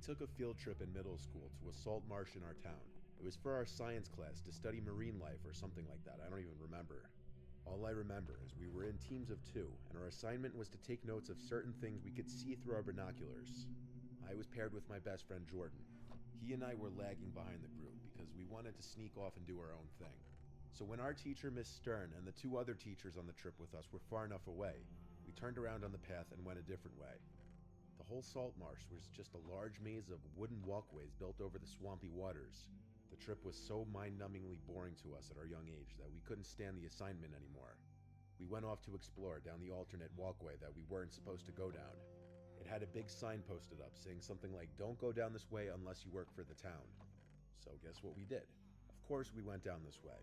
took a field trip in middle school to a salt marsh in our town. It was for our science class to study marine life or something like that, I don't even remember. All I remember is we were in teams of 2, and our assignment was to take notes of certain things we could see through our binoculars. I was paired with my best friend Jordan. He and I were lagging behind the group because we wanted to sneak off and do our own thing. So when our teacher, Miss Stern, and the 2 other teachers on the trip with us were far enough away, we turned around on the path and went a different way. The whole salt marsh was just a large maze of wooden walkways built over the swampy waters. The trip was so mind-numbingly boring to us at our young age that we couldn't stand the assignment anymore. We went off to explore down the alternate walkway that we weren't supposed to go down. It had a big sign posted up saying something like, "Don't go down this way unless you work for the town." So guess what we did? Of course we went down this way.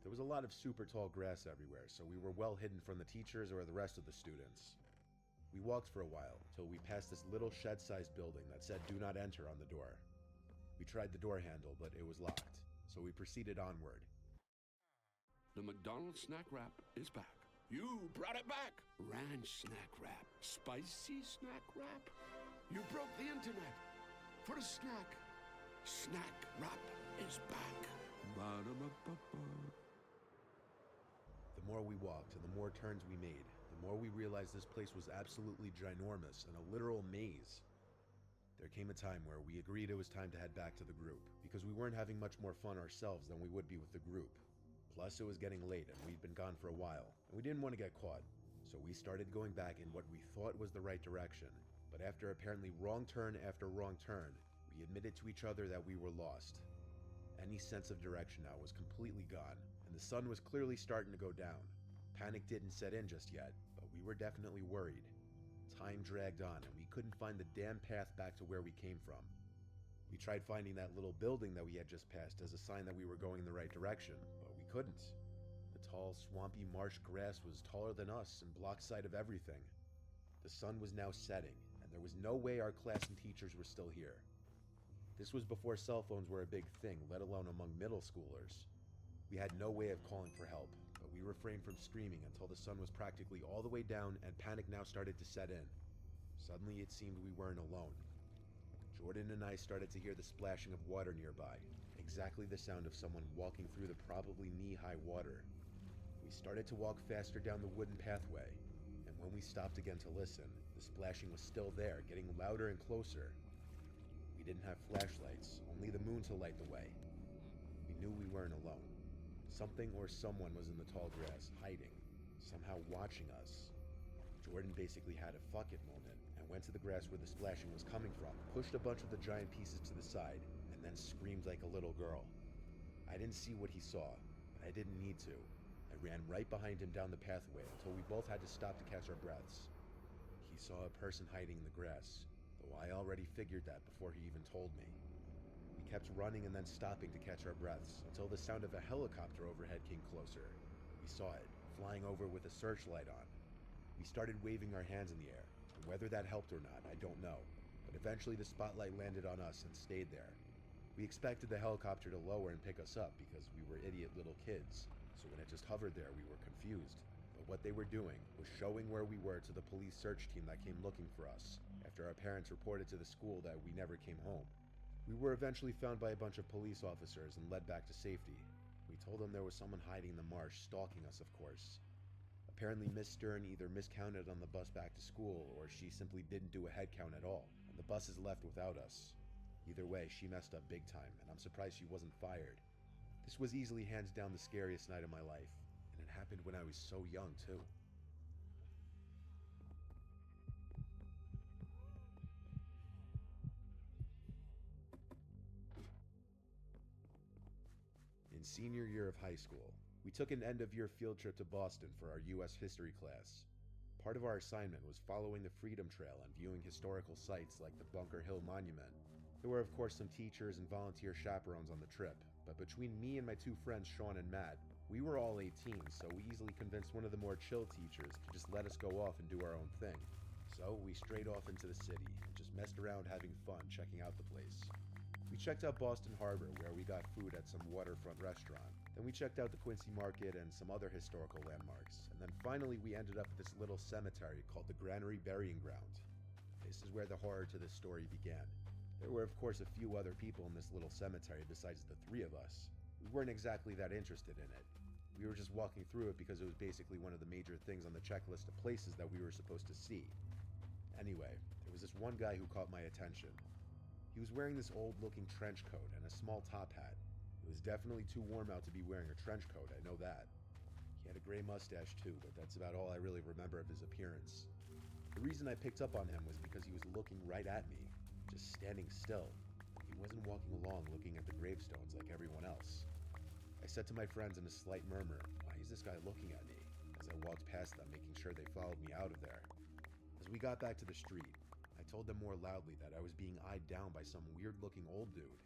There was a lot of super tall grass everywhere, so we were well hidden from the teachers or the rest of the students. We walked for a while until we passed this little shed-sized building that said "Do not enter" on the door. We tried the door handle, but it was locked, so we proceeded onward. The McDonald's snack wrap is back. You brought it back! Ranch snack wrap. Spicy snack wrap. You broke the internet. For a snack. Snack wrap is back. Ba-da-ba-ba-ba. The more we walked and the more turns we made, the more we realized this place was absolutely ginormous and a literal maze. There came a time where we agreed it was time to head back to the group, because we weren't having much more fun ourselves than we would be with the group. Plus, it was getting late and we'd been gone for a while, and we didn't want to get caught. So we started going back in what we thought was the right direction, but after apparently wrong turn after wrong turn, we admitted to each other that we were lost. Any sense of direction now was completely gone, and the sun was clearly starting to go down. Panic didn't set in just yet, but we were definitely worried. Time dragged on, and we couldn't find the damn path back to where we came from. We tried finding that little building that we had just passed as a sign that we were going in the right direction, but we couldn't. The tall, swampy marsh grass was taller than us and blocked sight of everything. The sun was now setting, and there was no way our class and teachers were still here. This was before cell phones were a big thing, let alone among middle schoolers. We had no way of calling for help, but we refrained from screaming until the sun was practically all the way down and panic now started to set in. Suddenly it seemed we weren't alone. Jordan and I started to hear the splashing of water nearby, exactly the sound of someone walking through the probably knee-high water. We started to walk faster down the wooden pathway, and when we stopped again to listen, the splashing was still there, getting louder and closer. We didn't have flashlights, only the moon to light the way. We knew we weren't alone. Something or someone was in the tall grass, hiding, somehow watching us. Jordan basically had a fuck it moment and went to the grass where the splashing was coming from, pushed a bunch of the giant pieces to the side, and then screamed like a little girl. I didn't see what he saw, but I didn't need to. I ran right behind him down the pathway until we both had to stop to catch our breaths. He saw a person hiding in the grass, though I already figured that before he even told me. We kept running and then stopping to catch our breaths until the sound of a helicopter overhead came closer. We saw it, flying over with a searchlight on. We started waving our hands in the air, and whether that helped or not, I don't know, but eventually the spotlight landed on us and stayed there. We expected the helicopter to lower and pick us up because we were idiot little kids, so when it just hovered there we were confused. But what they were doing was showing where we were to the police search team that came looking for us, after our parents reported to the school that we never came home. We were eventually found by a bunch of police officers and led back to safety. We told them there was someone hiding in the marsh, stalking us, of course. Apparently Miss Stern either miscounted on the bus back to school, or she simply didn't do a head count at all, and the buses left without us. Either way, she messed up big time, and I'm surprised she wasn't fired. This was easily hands down the scariest night of my life, and it happened when I was so young, too. In senior year of high school, we took an end-of-year field trip to Boston for our U.S. history class. Part of our assignment was following the Freedom Trail and viewing historical sites like the Bunker Hill Monument. There were of course some teachers and volunteer chaperones on the trip, but between me and my 2 friends Sean and Matt, we were all 18, so we easily convinced one of the more chill teachers to just let us go off and do our own thing. So we strayed off into the city and just messed around having fun checking out the place. We checked out Boston Harbor, where we got food at some waterfront restaurant. Then we checked out the Quincy Market and some other historical landmarks. And then finally we ended up at this little cemetery called the Granary Burying Ground. This is where the horror to this story began. There were, of course, a few other people in this little cemetery besides the three of us. We weren't exactly that interested in it. We were just walking through it because it was basically one of the major things on the checklist of places that we were supposed to see. Anyway, there was this one guy who caught my attention. He was wearing this old-looking trench coat and a small top hat. It was definitely too warm out to be wearing a trench coat, I know that. He had a gray mustache too, but that's about all I really remember of his appearance. The reason I picked up on him was because he was looking right at me, just standing still. He wasn't walking along looking at the gravestones like everyone else. I said to my friends in a slight murmur, "Why is this guy looking at me?" as I walked past them, making sure they followed me out of there. As we got back to the street, I told them more loudly that I was being eyed down by some weird-looking old dude.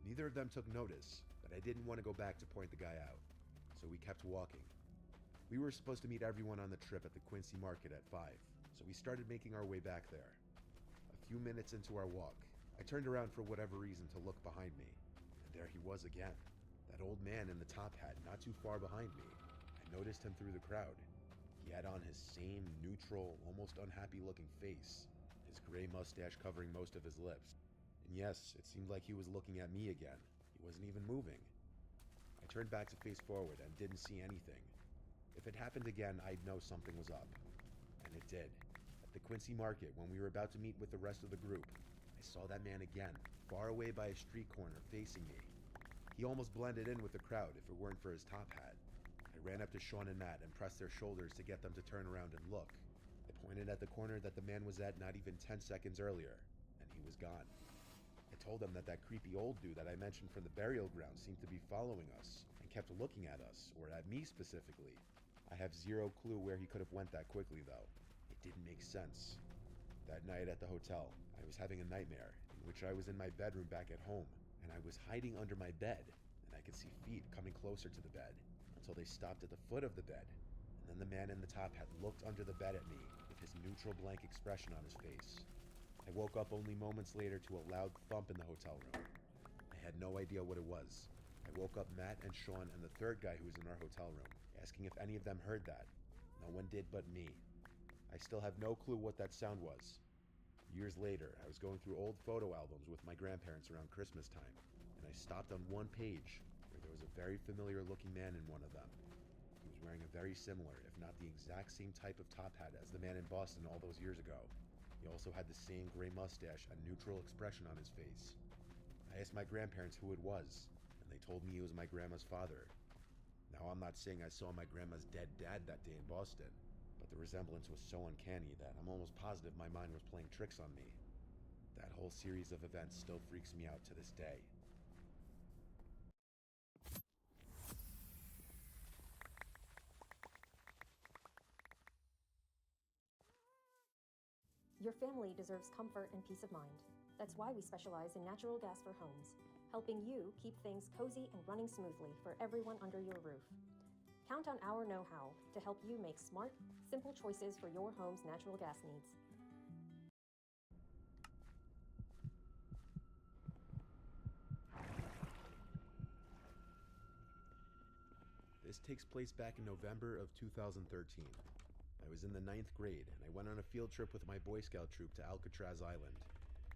Neither of them took notice, but I didn't want to go back to point the guy out, so we kept walking. We were supposed to meet everyone on the trip at the Quincy Market at 5, so we started making our way back there. A few minutes into our walk, I turned around for whatever reason to look behind me, and there he was again. That old man in the top hat not too far behind me. I noticed him through the crowd. He had on his same neutral, almost unhappy-looking face, his gray mustache covering most of his lips. And yes, it seemed like he was looking at me again. He wasn't even moving. I turned back to face forward and didn't see anything. If it happened again, I'd know something was up. And it did. At the Quincy Market, when we were about to meet with the rest of the group, I saw that man again, far away by a street corner, facing me. He almost blended in with the crowd if it weren't for his top hat. I ran up to Sean and Matt and pressed their shoulders to get them to turn around and look. I pointed at the corner that the man was at not even 10 seconds earlier, and he was gone. I told them that that creepy old dude that I mentioned from the burial ground seemed to be following us and kept looking at us, or at me specifically. I have zero clue where he could have went that quickly, though. It didn't make sense. That night at the hotel, I was having a nightmare in which I was in my bedroom back at home, and I was hiding under my bed, and I could see feet coming closer to the bed until they stopped at the foot of the bed. And then the man in the top hat looked under the bed at me with his neutral blank expression on his face. I woke up only moments later to a loud thump in the hotel room. I had no idea what it was. I woke up Matt and Sean and the third guy who was in our hotel room, asking if any of them heard that. No one did but me. I still have no clue what that sound was. Years later, I was going through old photo albums with my grandparents around Christmas time, and I stopped on one page where there was a very familiar looking man in one of them. He was wearing a very similar, if not the exact same type of top hat as the man in Boston all those years ago. He also had the same gray mustache and neutral expression on his face. I asked my grandparents who it was, and they told me it was my grandma's father. Now, I'm not saying I saw my grandma's dead dad that day in Boston, but the resemblance was so uncanny that I'm almost positive my mind was playing tricks on me. That whole series of events still freaks me out to this day. Your family deserves comfort and peace of mind. That's why we specialize in natural gas for homes, helping you keep things cozy and running smoothly for everyone under your roof. Count on our know-how to help you make smart, simple choices for your home's natural gas needs. This takes place back in November of 2013. I was in the 9th grade, and I went on a field trip with my Boy Scout troop to Alcatraz Island.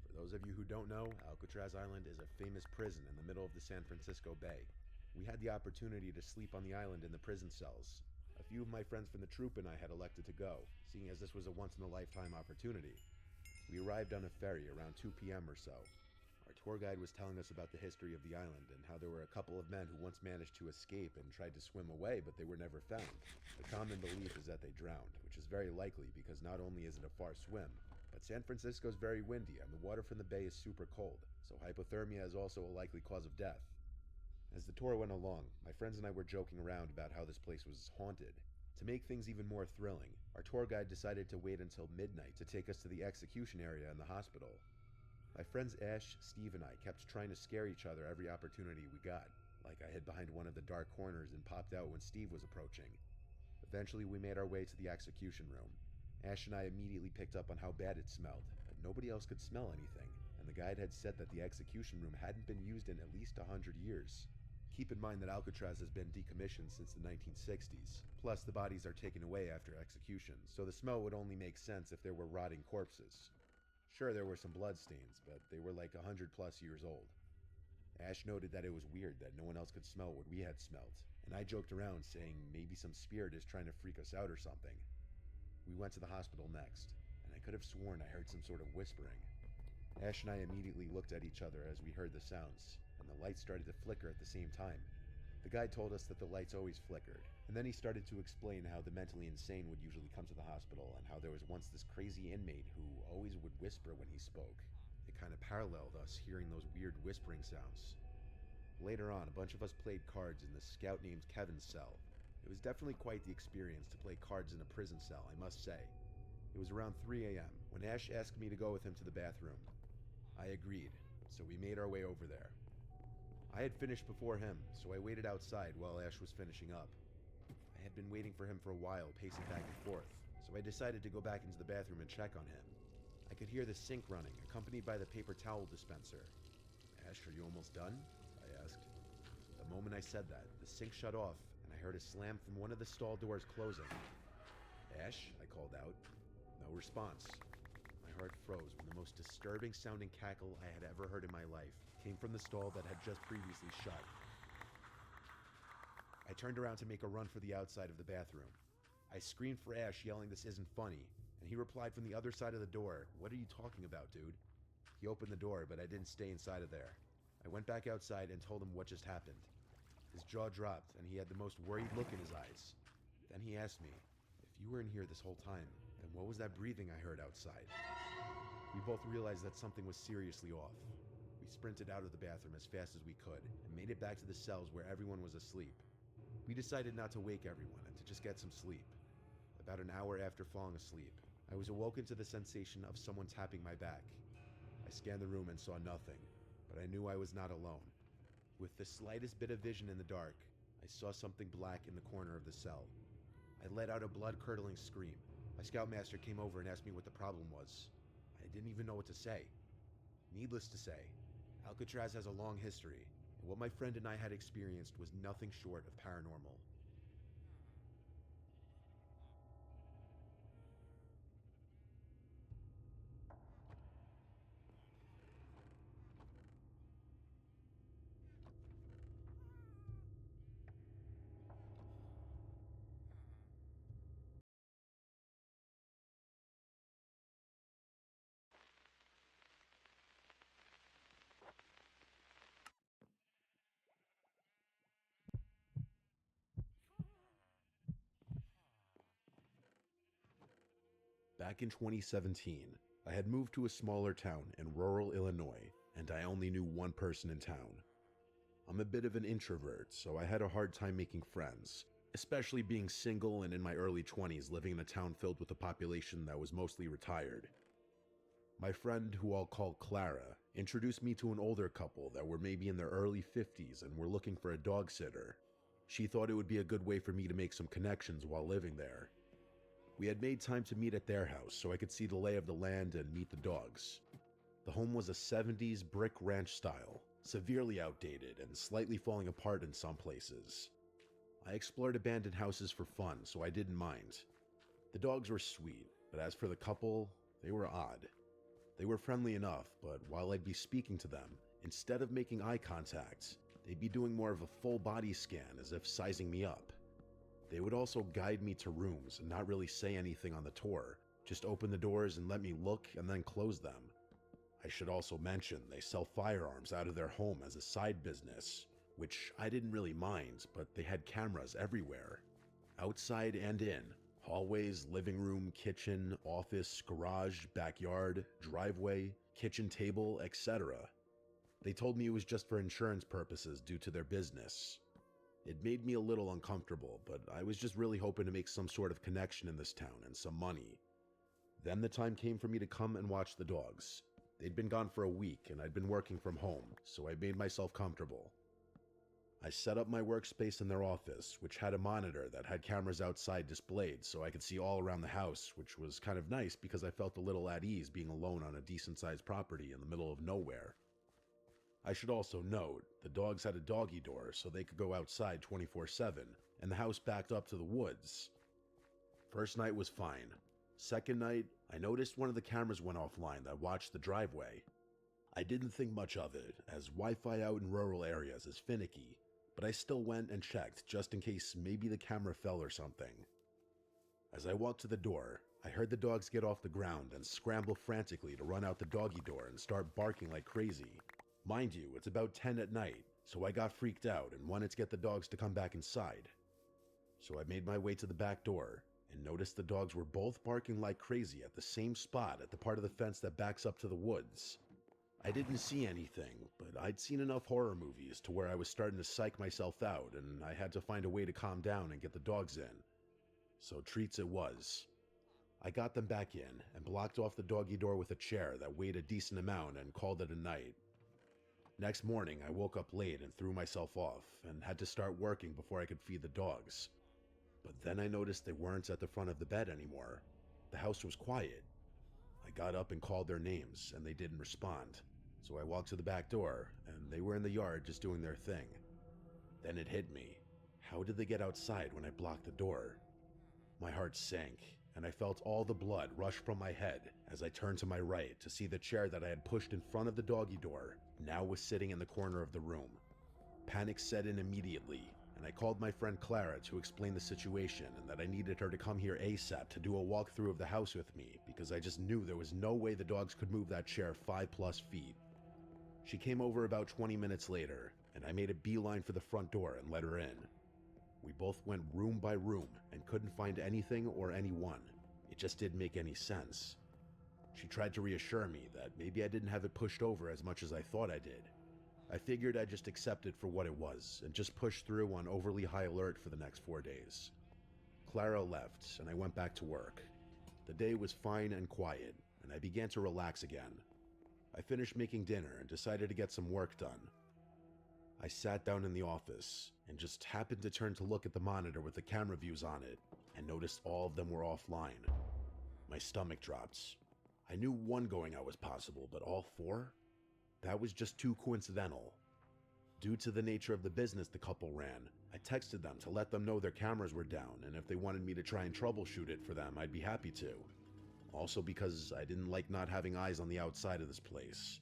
For those of you who don't know, Alcatraz Island is a famous prison in the middle of the San Francisco Bay. We had the opportunity to sleep on the island in the prison cells. A few of my friends from the troop and I had elected to go, seeing as this was a once-in-a-lifetime opportunity. We arrived on a ferry around 2 p.m. or so. Our tour guide was telling us about the history of the island and how there were a couple of men who once managed to escape and tried to swim away, but they were never found. The common belief is that they drowned, which is very likely because not only is it a far swim, but San Francisco is very windy and the water from the bay is super cold, so hypothermia is also a likely cause of death. As the tour went along, my friends and I were joking around about how this place was haunted. To make things even more thrilling, our tour guide decided to wait until midnight to take us to the execution area in the hospital. My friends Ash, Steve, and I kept trying to scare each other every opportunity we got, like I hid behind one of the dark corners and popped out when Steve was approaching. Eventually, we made our way to the execution room. Ash and I immediately picked up on how bad it smelled, but nobody else could smell anything, and the guide had said that the execution room hadn't been used in at least 100 years. Keep in mind that Alcatraz has been decommissioned since the 1960s, plus the bodies are taken away after execution, so the smell would only make sense if there were rotting corpses. Sure, there were some bloodstains, but they were like 100+ years old. Ash noted that it was weird that no one else could smell what we had smelt, and I joked around saying maybe some spirit is trying to freak us out or something. We went to the hospital next, and I could have sworn I heard some sort of whispering. Ash and I immediately looked at each other as we heard the sounds, and the lights started to flicker at the same time. The guide told us that the lights always flickered, and then he started to explain how the mentally insane would usually come to the hospital and how there was once this crazy inmate who always would whisper when he spoke. It kind of paralleled us hearing those weird whispering sounds. Later on, a bunch of us played cards in the scout named Kevin's cell. It was definitely quite the experience to play cards in a prison cell, I must say. It was around 3 a.m. when Ash asked me to go with him to the bathroom. I agreed, so we made our way over there. I had finished before him, so I waited outside while Ash was finishing up. I had been waiting for him for a while, pacing back and forth, so I decided to go back into the bathroom and check on him. I could hear the sink running, accompanied by the paper towel dispenser. "Ash, are you almost done?" I asked. The moment I said that, the sink shut off, and I heard a slam from one of the stall doors closing. "Ash," I called out. No response. My heart froze when the most disturbing sounding cackle I had ever heard in my life came from the stall that had just previously shut. I turned around to make a run for the outside of the bathroom. I screamed for Ash, yelling this isn't funny, and he replied from the other side of the door, "What are you talking about, dude?" He opened the door, but I didn't stay inside of there. I went back outside and told him what just happened. His jaw dropped, and he had the most worried look in his eyes. Then he asked me, "If you were in here this whole time, then what was that breathing I heard outside?" We both realized that something was seriously off. We sprinted out of the bathroom as fast as we could and made it back to the cells where everyone was asleep. We decided not to wake everyone and to just get some sleep. About an hour after falling asleep, I was awoken to the sensation of someone tapping my back. I scanned the room and saw nothing, but I knew I was not alone. With the slightest bit of vision in the dark, I saw something black in the corner of the cell. I let out a blood-curdling scream. My scoutmaster came over and asked me what the problem was. I didn't even know what to say. Needless to say, Alcatraz has a long history, and what my friend and I had experienced was nothing short of paranormal. Back in 2017, I had moved to a smaller town in rural Illinois, and I only knew one person in town. I'm a bit of an introvert, so I had a hard time making friends, especially being single and in my early 20s living in a town filled with a population that was mostly retired. My friend, who I'll call Clara, introduced me to an older couple that were maybe in their early 50s and were looking for a dog sitter. She thought it would be a good way for me to make some connections while living there. We had made time to meet at their house so I could see the lay of the land and meet the dogs. The home was a 70s brick ranch style, severely outdated and slightly falling apart in some places. I explored abandoned houses for fun, so I didn't mind. The dogs were sweet, but as for the couple, they were odd. They were friendly enough, but while I'd be speaking to them, instead of making eye contact, they'd be doing more of a full body scan as if sizing me up. They would also guide me to rooms and not really say anything on the tour, just open the doors and let me look and then close them. I should also mention they sell firearms out of their home as a side business, which I didn't really mind, but they had cameras everywhere. Outside and in, hallways, living room, kitchen, office, garage, backyard, driveway, kitchen table, etc. They told me it was just for insurance purposes due to their business. It made me a little uncomfortable, but I was just really hoping to make some sort of connection in this town and some money. Then the time came for me to come and watch the dogs. They'd been gone for a week and I'd been working from home, so I made myself comfortable. I set up my workspace in their office, which had a monitor that had cameras outside displayed so I could see all around the house, which was kind of nice because I felt a little at ease being alone on a decent-sized property in the middle of nowhere. I should also note, the dogs had a doggy door so they could go outside 24/7, and the house backed up to the woods. First night was fine. Second night, I noticed one of the cameras went offline that watched the driveway. I didn't think much of it, as Wi-Fi out in rural areas is finicky, but I still went and checked just in case maybe the camera fell or something. As I walked to the door, I heard the dogs get off the ground and scramble frantically to run out the doggy door and start barking like crazy. Mind you, it's about 10 at night, so I got freaked out and wanted to get the dogs to come back inside. So I made my way to the back door and noticed the dogs were both barking like crazy at the same spot at the part of the fence that backs up to the woods. I didn't see anything, but I'd seen enough horror movies to where I was starting to psych myself out and I had to find a way to calm down and get the dogs in. So treats it was. I got them back in and blocked off the doggy door with a chair that weighed a decent amount and called it a night. Next morning, I woke up late and threw myself off and had to start working before I could feed the dogs. But then I noticed they weren't at the front of the bed anymore. The house was quiet. I got up and called their names and they didn't respond. So I walked to the back door and they were in the yard just doing their thing. Then it hit me. How did they get outside when I blocked the door? My heart sank and I felt all the blood rush from my head as I turned to my right to see the chair that I had pushed in front of the doggy door now was sitting in the corner of the room. Panic set in immediately, and I called my friend Clara to explain the situation and that I needed her to come here ASAP to do a walkthrough of the house with me because I just knew there was no way the dogs could move that chair 5+ feet. She came over about 20 minutes later, and I made a beeline for the front door and let her in. We both went room by room and couldn't find anything or anyone. It just didn't make any sense. She tried to reassure me that maybe I didn't have it pushed over as much as I thought I did. I figured I'd just accept it for what it was and just push through on overly high alert for the next 4 days. Clara left and I went back to work. The day was fine and quiet, and I began to relax again. I finished making dinner and decided to get some work done. I sat down in the office and just happened to turn to look at the monitor with the camera views on it and noticed all of them were offline. My stomach dropped. I knew one going out was possible, but all 4? That was just too coincidental. Due to the nature of the business the couple ran, I texted them to let them know their cameras were down, and if they wanted me to try and troubleshoot it for them, I'd be happy to. Also because I didn't like not having eyes on the outside of this place.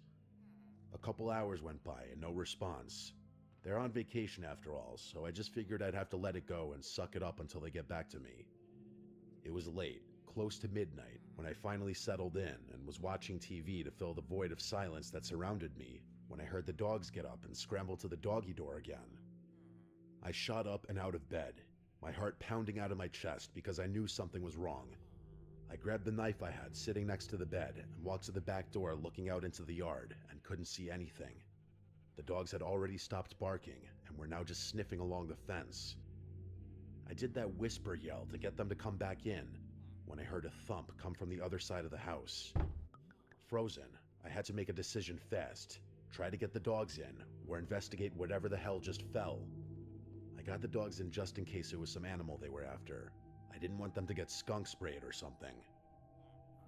A couple hours went by and no response. They're on vacation after all, so I just figured I'd have to let it go and suck it up until they get back to me. It was late, close to midnight, when I finally settled in and was watching TV to fill the void of silence that surrounded me when I heard the dogs get up and scramble to the doggy door again. I shot up and out of bed, my heart pounding out of my chest because I knew something was wrong. I grabbed the knife I had sitting next to the bed and walked to the back door looking out into the yard and couldn't see anything. The dogs had already stopped barking and were now just sniffing along the fence. I did that whisper yell to get them to come back in when I heard a thump come from the other side of the house. Frozen, I had to make a decision fast. Try to get the dogs in, or investigate whatever the hell just fell. I got the dogs in just in case it was some animal they were after. I didn't want them to get skunk sprayed or something.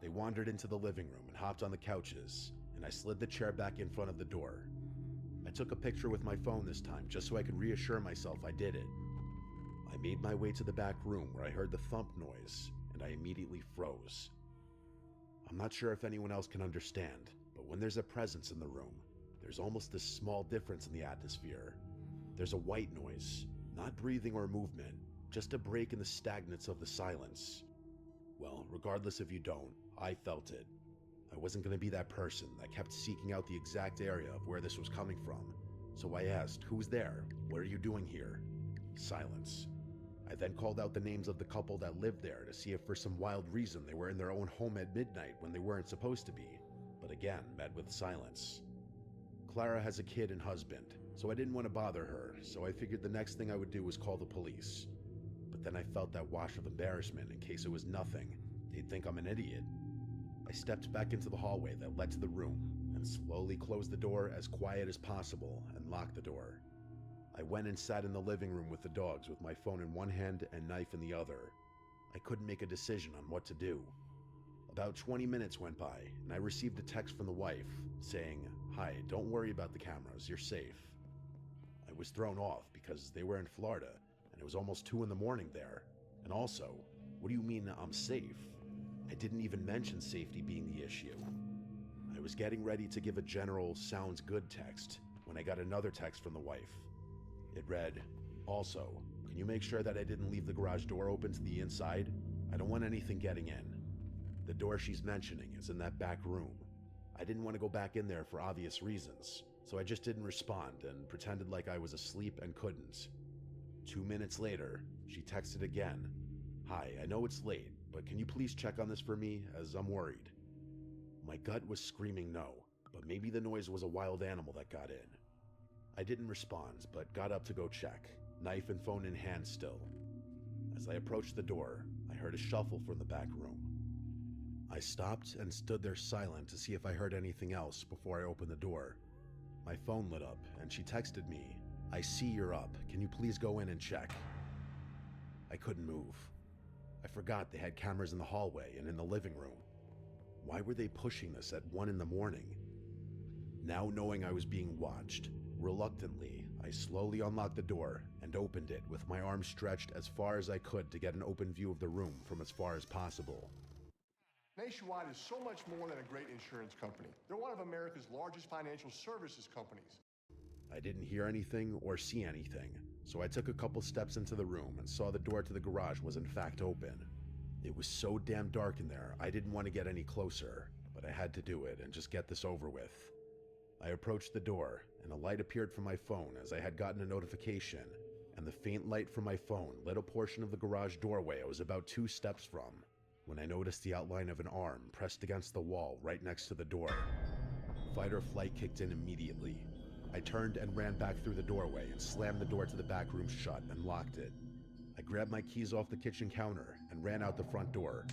They wandered into the living room and hopped on the couches, and I slid the chair back in front of the door. I took a picture with my phone this time just so I could reassure myself I did it. I made my way to the back room where I heard the thump noise, and I immediately froze. I'm not sure if anyone else can understand, but when there's a presence in the room, there's almost this small difference in the atmosphere. There's a white noise, not breathing or movement, just a break in the stagnance of the silence. Well, regardless if you don't, I felt it. I wasn't going to be that person that kept seeking out the exact area of where this was coming from. So I asked, "Who's there? What are you doing here?" Silence. I then called out the names of the couple that lived there to see if for some wild reason they were in their own home at midnight when they weren't supposed to be, but again met with silence. Clara has a kid and husband, so I didn't want to bother her, so I figured the next thing I would do was call the police. But then I felt that wash of embarrassment in case it was nothing. They'd think I'm an idiot. I stepped back into the hallway that led to the room and slowly closed the door as quiet as possible and locked the door. I went and sat in the living room with the dogs with my phone in one hand and knife in the other. I couldn't make a decision on what to do. About 20 minutes went by and I received a text from the wife saying, "Hi, don't worry about the cameras, you're safe." I was thrown off because they were in Florida and it was almost 2 in the morning there. And also, what do you mean I'm safe? I didn't even mention safety being the issue. I was getting ready to give a general sounds good text when I got another text from the wife. It read, "Also, can you make sure that I didn't leave the garage door open to the inside? I don't want anything getting in. The door she's mentioning is in that back room. I didn't want to go back in there for obvious reasons, so I just didn't respond and pretended like I was asleep and couldn't." 2 minutes later, she texted again. "Hi, I know it's late, but can you please check on this for me, as I'm worried?" My gut was screaming no, but maybe the noise was a wild animal that got in. I didn't respond, but got up to go check, knife and phone in hand still. As I approached the door, I heard a shuffle from the back room. I stopped and stood there silent to see if I heard anything else before I opened the door. My phone lit up, and she texted me, "I see you're up. Can you please go in and check?" I couldn't move. I forgot they had cameras in the hallway and in the living room. Why were they pushing this at 1 in the morning? Now knowing I was being watched, reluctantly, I slowly unlocked the door and opened it with my arms stretched as far as I could to get an open view of the room from as far as possible. Nationwide is so much more than a great insurance company. They're one of America's largest financial services companies. I didn't hear anything or see anything, so I took a couple steps into the room and saw the door to the garage was in fact open. It was so damn dark in there, I didn't want to get any closer, but I had to do it and just get this over with. I approached the door, and a light appeared from my phone as I had gotten a notification, and the faint light from my phone lit a portion of the garage doorway I was about 2 steps from, when I noticed the outline of an arm pressed against the wall right next to the door. Fight or flight kicked in immediately. I turned and ran back through the doorway and slammed the door to the back room shut and locked it. I grabbed my keys off the kitchen counter and ran out the front door.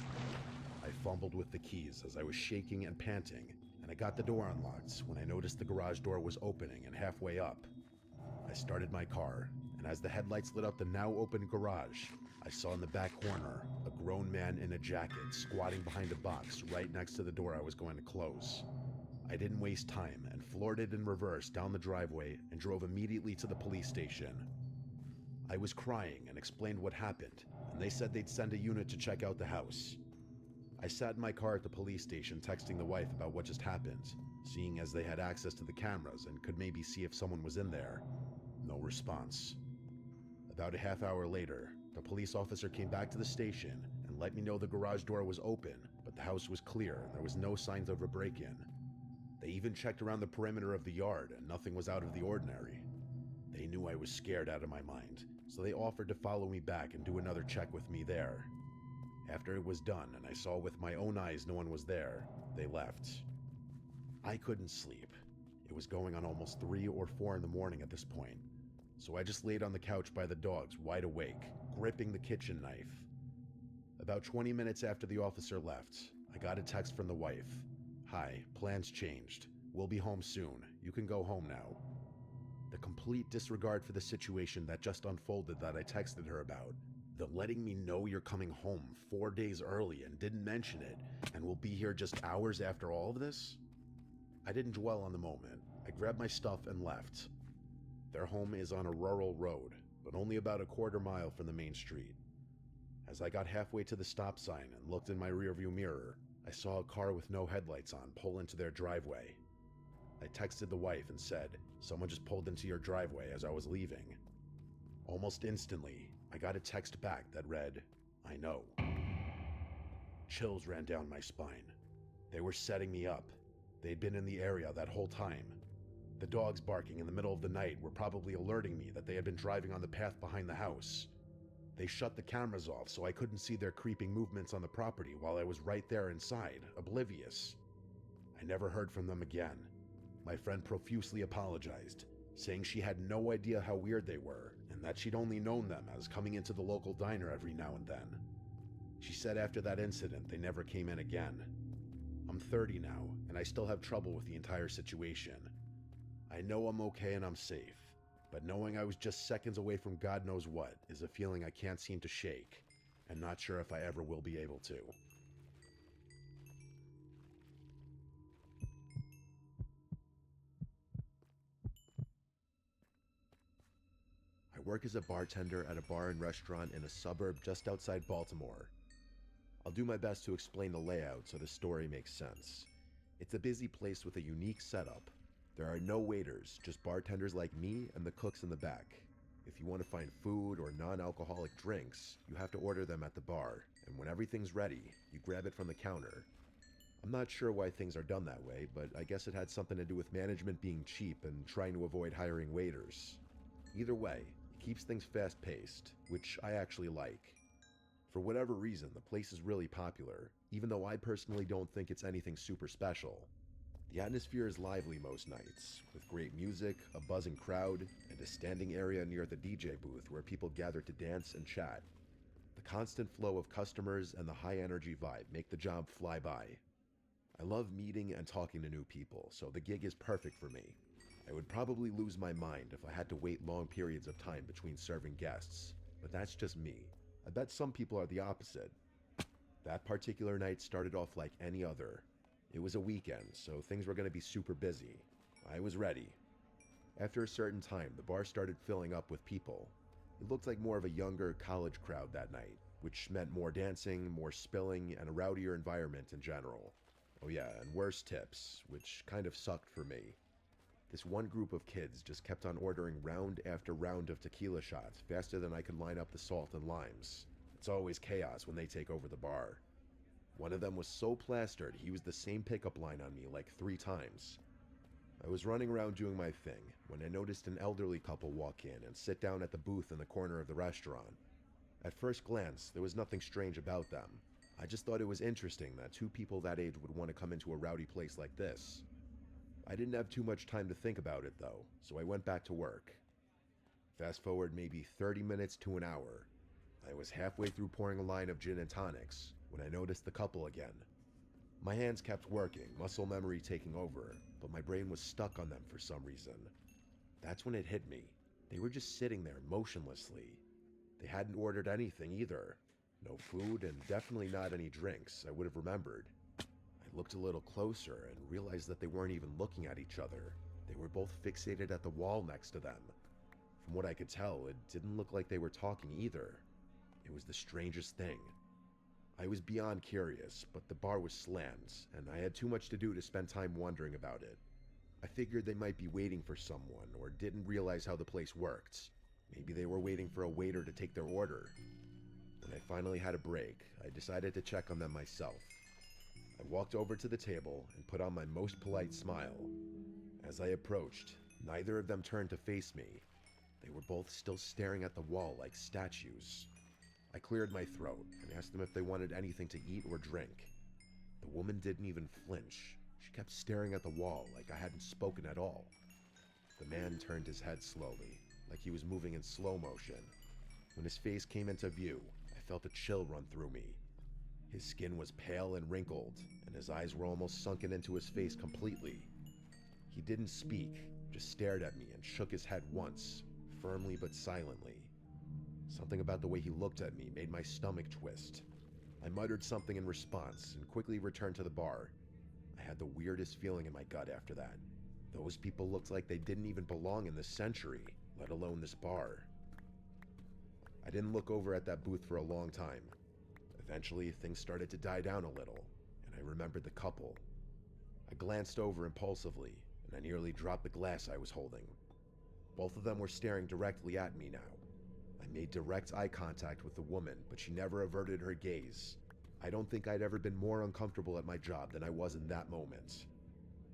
I fumbled with the keys as I was shaking and panting, and I got the door unlocked when I noticed the garage door was opening and halfway up. I started my car, and as the headlights lit up the now open garage, I saw in the back corner a grown man in a jacket squatting behind a box right next to the door I was going to close. I didn't waste time and floored it in reverse down the driveway and drove immediately to the police station. I was crying and explained what happened, and they said they'd send a unit to check out the house. I sat in my car at the police station texting the wife about what just happened, seeing as they had access to the cameras and could maybe see if someone was in there. No response. About a half hour later, the police officer came back to the station and let me know the garage door was open, but the house was clear and there was no signs of a break-in. They even checked around the perimeter of the yard and nothing was out of the ordinary. They knew I was scared out of my mind, so they offered to follow me back and do another check with me there. After it was done and I saw with my own eyes no one was there, they left. I couldn't sleep. It was going on almost 3 or 4 in the morning at this point, so I just laid on the couch by the dogs, wide awake, gripping the kitchen knife. About 20 minutes after the officer left, I got a text from the wife. "Hi, plans changed. We'll be home soon. You can go home now." The complete disregard for the situation that just unfolded that I texted her about. The letting me know you're coming home 4 days early and didn't mention it, and will be here just hours after all of this? I didn't dwell on the moment. I grabbed my stuff and left. Their home is on a rural road, but only about a quarter mile from the main street. As I got halfway to the stop sign and looked in my rearview mirror, I saw a car with no headlights on pull into their driveway. I texted the wife and said, "Someone just pulled into your driveway as I was leaving." Almost instantly, I got a text back that read, "I know." Chills ran down my spine. They were setting me up. They'd been in the area that whole time. The dogs barking in the middle of the night were probably alerting me that they had been driving on the path behind the house. They shut the cameras off so I couldn't see their creeping movements on the property while I was right there inside, oblivious. I never heard from them again. My friend profusely apologized, saying she had no idea how weird they were and that she'd only known them as coming into the local diner every now and then. She said after that incident they never came in again. I'm 30 now, and I still have trouble with the entire situation. I know I'm okay and I'm safe, but knowing I was just seconds away from God knows what is a feeling I can't seem to shake, and not sure if I ever will be able to. I work as a bartender at a bar and restaurant in a suburb just outside Baltimore. I'll do my best to explain the layout so the story makes sense. It's a busy place with a unique setup. There are no waiters, just bartenders like me and the cooks in the back. If you want to find food or non-alcoholic drinks, you have to order them at the bar, and when everything's ready, you grab it from the counter. I'm not sure why things are done that way, but I guess it had something to do with management being cheap and trying to avoid hiring waiters. Either way, it keeps things fast-paced, which I actually like. For whatever reason, the place is really popular, even though I personally don't think it's anything super special. The atmosphere is lively most nights, with great music, a buzzing crowd, and a standing area near the DJ booth where people gather to dance and chat. The constant flow of customers and the high-energy vibe make the job fly by. I love meeting and talking to new people, so the gig is perfect for me. I would probably lose my mind if I had to wait long periods of time between serving guests, but that's just me. I bet some people are the opposite. That particular night started off like any other. It was a weekend, so things were going to be super busy. I was ready. After a certain time, the bar started filling up with people. It looked like more of a younger college crowd that night, which meant more dancing, more spilling, and a rowdier environment in general. Oh yeah, and worse tips, which kind of sucked for me. This one group of kids just kept on ordering round after round of tequila shots faster than I could line up the salt and limes. It's always chaos when they take over the bar. One of them was so plastered, he was the same pickup line on me like 3 times. I was running around doing my thing when I noticed an elderly couple walk in and sit down at the booth in the corner of the restaurant. At first glance, there was nothing strange about them. I just thought it was interesting that 2 people that age would want to come into a rowdy place like this. I didn't have too much time to think about it though, so I went back to work. Fast forward maybe 30 minutes to an hour. I was halfway through pouring a line of gin and tonics when I noticed the couple again. My hands kept working, muscle memory taking over, but my brain was stuck on them for some reason. That's when it hit me. They were just sitting there motionlessly. They hadn't ordered anything either. No food and definitely not any drinks, I would have remembered. I looked a little closer and realized that they weren't even looking at each other. They were both fixated at the wall next to them. From what I could tell, it didn't look like they were talking either. It was the strangest thing. I was beyond curious, but the bar was slammed, and I had too much to do to spend time wondering about it. I figured they might be waiting for someone, or didn't realize how the place worked. Maybe they were waiting for a waiter to take their order. When I finally had a break, I decided to check on them myself. I walked over to the table and put on my most polite smile. As I approached, neither of them turned to face me. They were both still staring at the wall like statues. I cleared my throat and asked them if they wanted anything to eat or drink. The woman didn't even flinch. She kept staring at the wall like I hadn't spoken at all. The man turned his head slowly, like he was moving in slow motion. When his face came into view, I felt a chill run through me. His skin was pale and wrinkled, and his eyes were almost sunken into his face completely. He didn't speak, just stared at me and shook his head once, firmly but silently. Something about the way he looked at me made my stomach twist. I muttered something in response and quickly returned to the bar. I had the weirdest feeling in my gut after that. Those people looked like they didn't even belong in this century, let alone this bar. I didn't look over at that booth for a long time. Eventually, things started to die down a little, and I remembered the couple. I glanced over impulsively, and I nearly dropped the glass I was holding. Both of them were staring directly at me now. I made direct eye contact with the woman, but she never averted her gaze. I don't think I'd ever been more uncomfortable at my job than I was in that moment.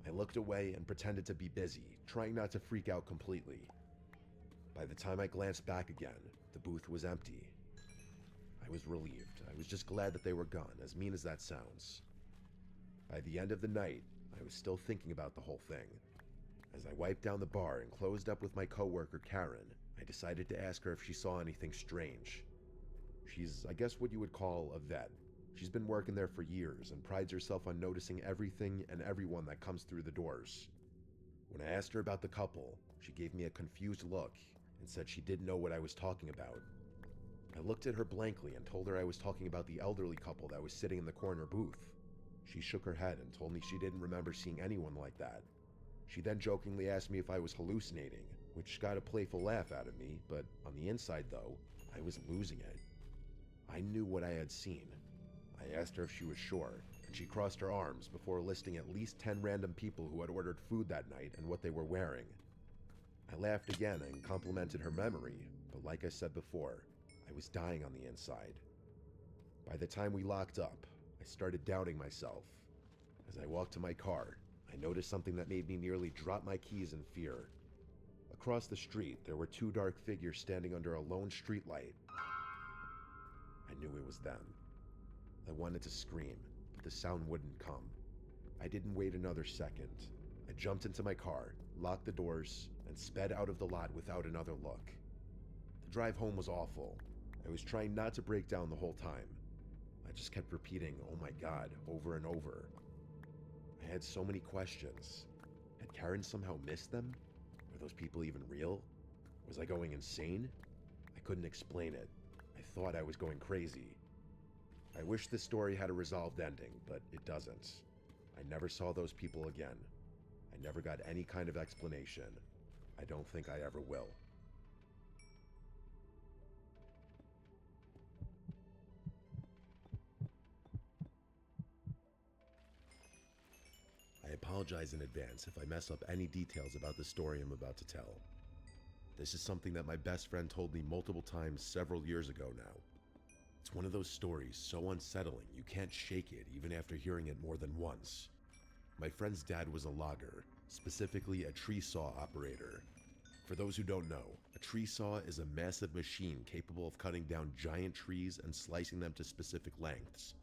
I looked away and pretended to be busy, trying not to freak out completely. By the time I glanced back again, the booth was empty. I was relieved. I was just glad that they were gone, as mean as that sounds. By the end of the night, I was still thinking about the whole thing. As I wiped down the bar and closed up with my coworker Karen, I decided to ask her if she saw anything strange. She's, I guess, what you would call a vet. She's been working there for years and prides herself on noticing everything and everyone that comes through the doors. When I asked her about the couple, she gave me a confused look and said she didn't know what I was talking about. I looked at her blankly and told her I was talking about the elderly couple that was sitting in the corner booth. She shook her head and told me she didn't remember seeing anyone like that. She then jokingly asked me if I was hallucinating, which got a playful laugh out of me, but on the inside though, I was losing it. I knew what I had seen. I asked her if she was sure, and she crossed her arms before listing at least 10 random people who had ordered food that night and what they were wearing. I laughed again and complimented her memory, but like I said before, I was dying on the inside. By the time we locked up, I started doubting myself. As I walked to my car, I noticed something that made me nearly drop my keys in fear. Across the street, there were 2 dark figures standing under a lone streetlight. I knew it was them. I wanted to scream, but the sound wouldn't come. I didn't wait another second. I jumped into my car, locked the doors, and sped out of the lot without another look. The drive home was awful. I was trying not to break down the whole time. I just kept repeating, "Oh my God," over and over. I had so many questions. Had Karen somehow missed them? Were those people even real? Was I going insane? I couldn't explain it. I thought I was going crazy. I wish this story had a resolved ending, but it doesn't. I never saw those people again. I never got any kind of explanation. I don't think I ever will. I apologize in advance if I mess up any details about the story I'm about to tell. This is something that my best friend told me multiple times several years ago now. It's one of those stories so unsettling you can't shake it even after hearing it more than once. My friend's dad was a logger, specifically a tree saw operator. For those who don't know, a tree saw is a massive machine capable of cutting down giant trees and slicing them to specific lengths.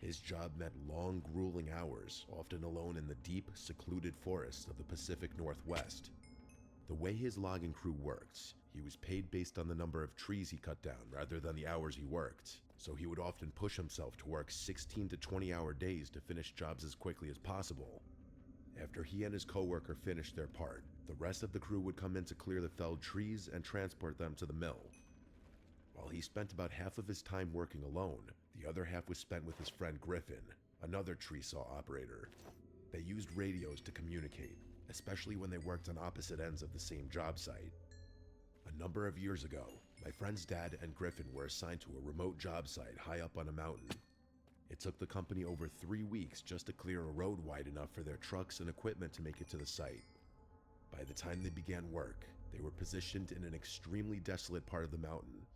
His job meant long, grueling hours, often alone in the deep, secluded forests of the Pacific Northwest. The way his logging crew worked, he was paid based on the number of trees he cut down rather than the hours he worked, so he would often push himself to work 16 to 20-hour days to finish jobs as quickly as possible. After he and his coworker finished their part, the rest of the crew would come in to clear the felled trees and transport them to the mill. While he spent about half of his time working alone, the other half was spent with his friend Griffin, another tree saw operator. They used radios to communicate, especially when they worked on opposite ends of the same job site. A number of years ago, my friend's dad and Griffin were assigned to a remote job site high up on a mountain. It took the company over 3 weeks just to clear a road wide enough for their trucks and equipment to make it to the site. By the time they began work, they were positioned in an extremely desolate part of the mountain.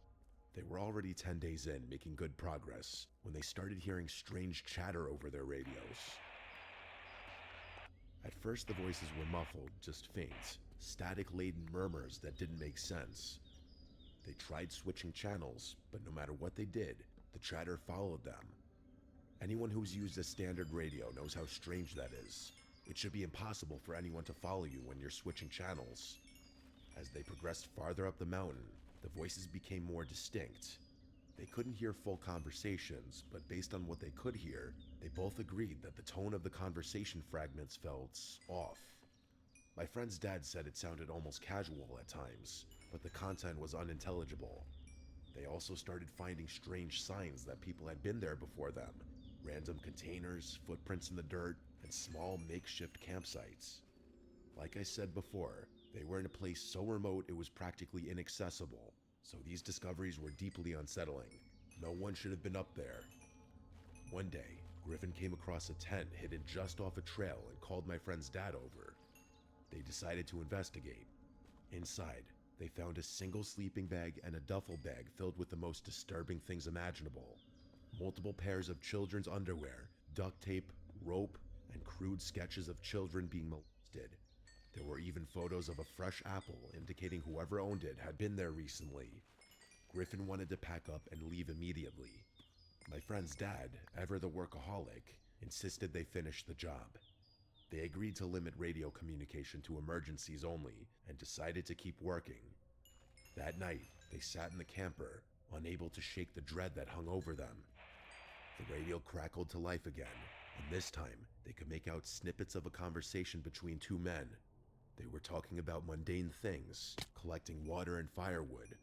They were already 10 days in, making good progress, when they started hearing strange chatter over their radios. At first, the voices were muffled, just faint, static-laden murmurs that didn't make sense. They tried switching channels, but no matter what they did, the chatter followed them. Anyone who's used a standard radio knows how strange that is. It should be impossible for anyone to follow you when you're switching channels. As they progressed farther up the mountain, the voices became more distinct. They couldn't hear full conversations, but based on what they could hear, they both agreed that the tone of the conversation fragments felt off. My friend's dad said it sounded almost casual at times, but the content was unintelligible. They also started finding strange signs that people had been there before them. Random containers, footprints in the dirt, and small makeshift campsites. Like I said before, they were in a place so remote it was practically inaccessible, so these discoveries were deeply unsettling. No one should have been up there. One day, Griffin came across a tent hidden just off a trail and called my friend's dad over. They decided to investigate. Inside, they found a single sleeping bag and a duffel bag filled with the most disturbing things imaginable. Multiple pairs of children's underwear, duct tape, rope, and crude sketches of children being molested. There were even photos of a fresh apple indicating whoever owned it had been there recently. Griffin wanted to pack up and leave immediately. My friend's dad, ever the workaholic, insisted they finish the job. They agreed to limit radio communication to emergencies only and decided to keep working. That night, they sat in the camper, unable to shake the dread that hung over them. The radio crackled to life again, and this time, they could make out snippets of a conversation between 2 men. They were talking about mundane things, collecting water and firewood,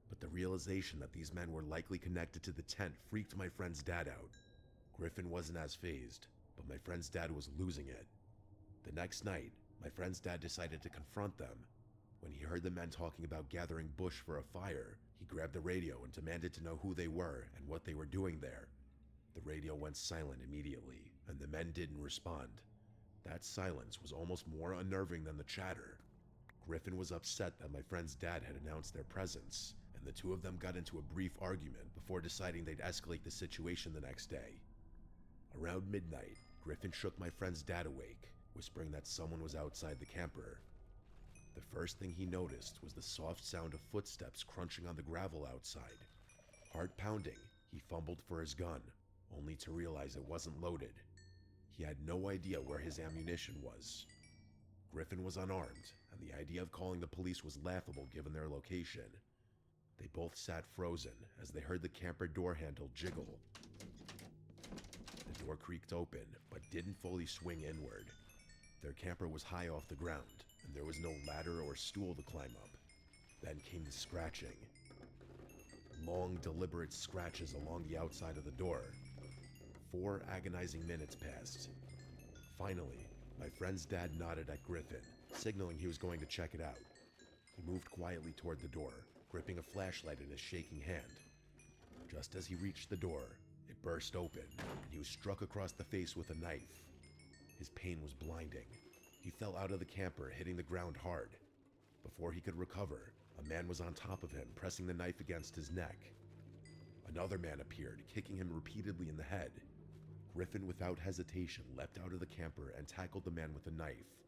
but the realization that these men were likely connected to the tent freaked my friend's dad out. Griffin wasn't as fazed, but my friend's dad was losing it. The next night, my friend's dad decided to confront them. When he heard the men talking about gathering bush for a fire, he grabbed the radio and demanded to know who they were and what they were doing there. The radio went silent immediately, and the men didn't respond. That silence was almost more unnerving than the chatter. Griffin was upset that my friend's dad had announced their presence, and the two of them got into a brief argument before deciding they'd escalate the situation the next day. Around midnight, Griffin shook my friend's dad awake, whispering that someone was outside the camper. The first thing he noticed was the soft sound of footsteps crunching on the gravel outside. Heart pounding, he fumbled for his gun, only to realize it wasn't loaded. He had no idea where his ammunition was. Griffin was unarmed, and the idea of calling the police was laughable given their location. They both sat frozen as they heard the camper door handle jiggle. The door creaked open, but didn't fully swing inward. Their camper was high off the ground, and there was no ladder or stool to climb up. Then came the scratching. Long, deliberate scratches along the outside of the door. 4 agonizing minutes passed. Finally, my friend's dad nodded at Griffin, signaling he was going to check it out. He moved quietly toward the door, gripping a flashlight in his shaking hand. Just as he reached the door, it burst open, and he was struck across the face with a knife. His pain was blinding. He fell out of the camper, hitting the ground hard. Before he could recover, a man was on top of him, pressing the knife against his neck. Another man appeared, kicking him repeatedly in the head. Griffin, without hesitation, leapt out of the camper and tackled the man with a knife.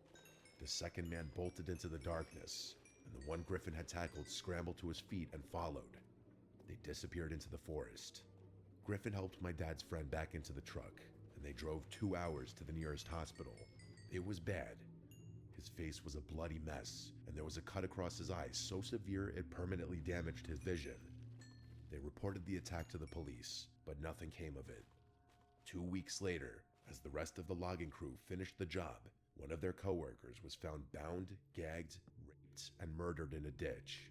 The second man bolted into the darkness, and the one Griffin had tackled scrambled to his feet and followed. They disappeared into the forest. Griffin helped my dad's friend back into the truck, and they drove 2 hours to the nearest hospital. It was bad. His face was a bloody mess, and there was a cut across his eye so severe it permanently damaged his vision. They reported the attack to the police, but nothing came of it. 2 weeks later, as the rest of the logging crew finished the job, one of their coworkers was found bound, gagged, raped, and murdered in a ditch.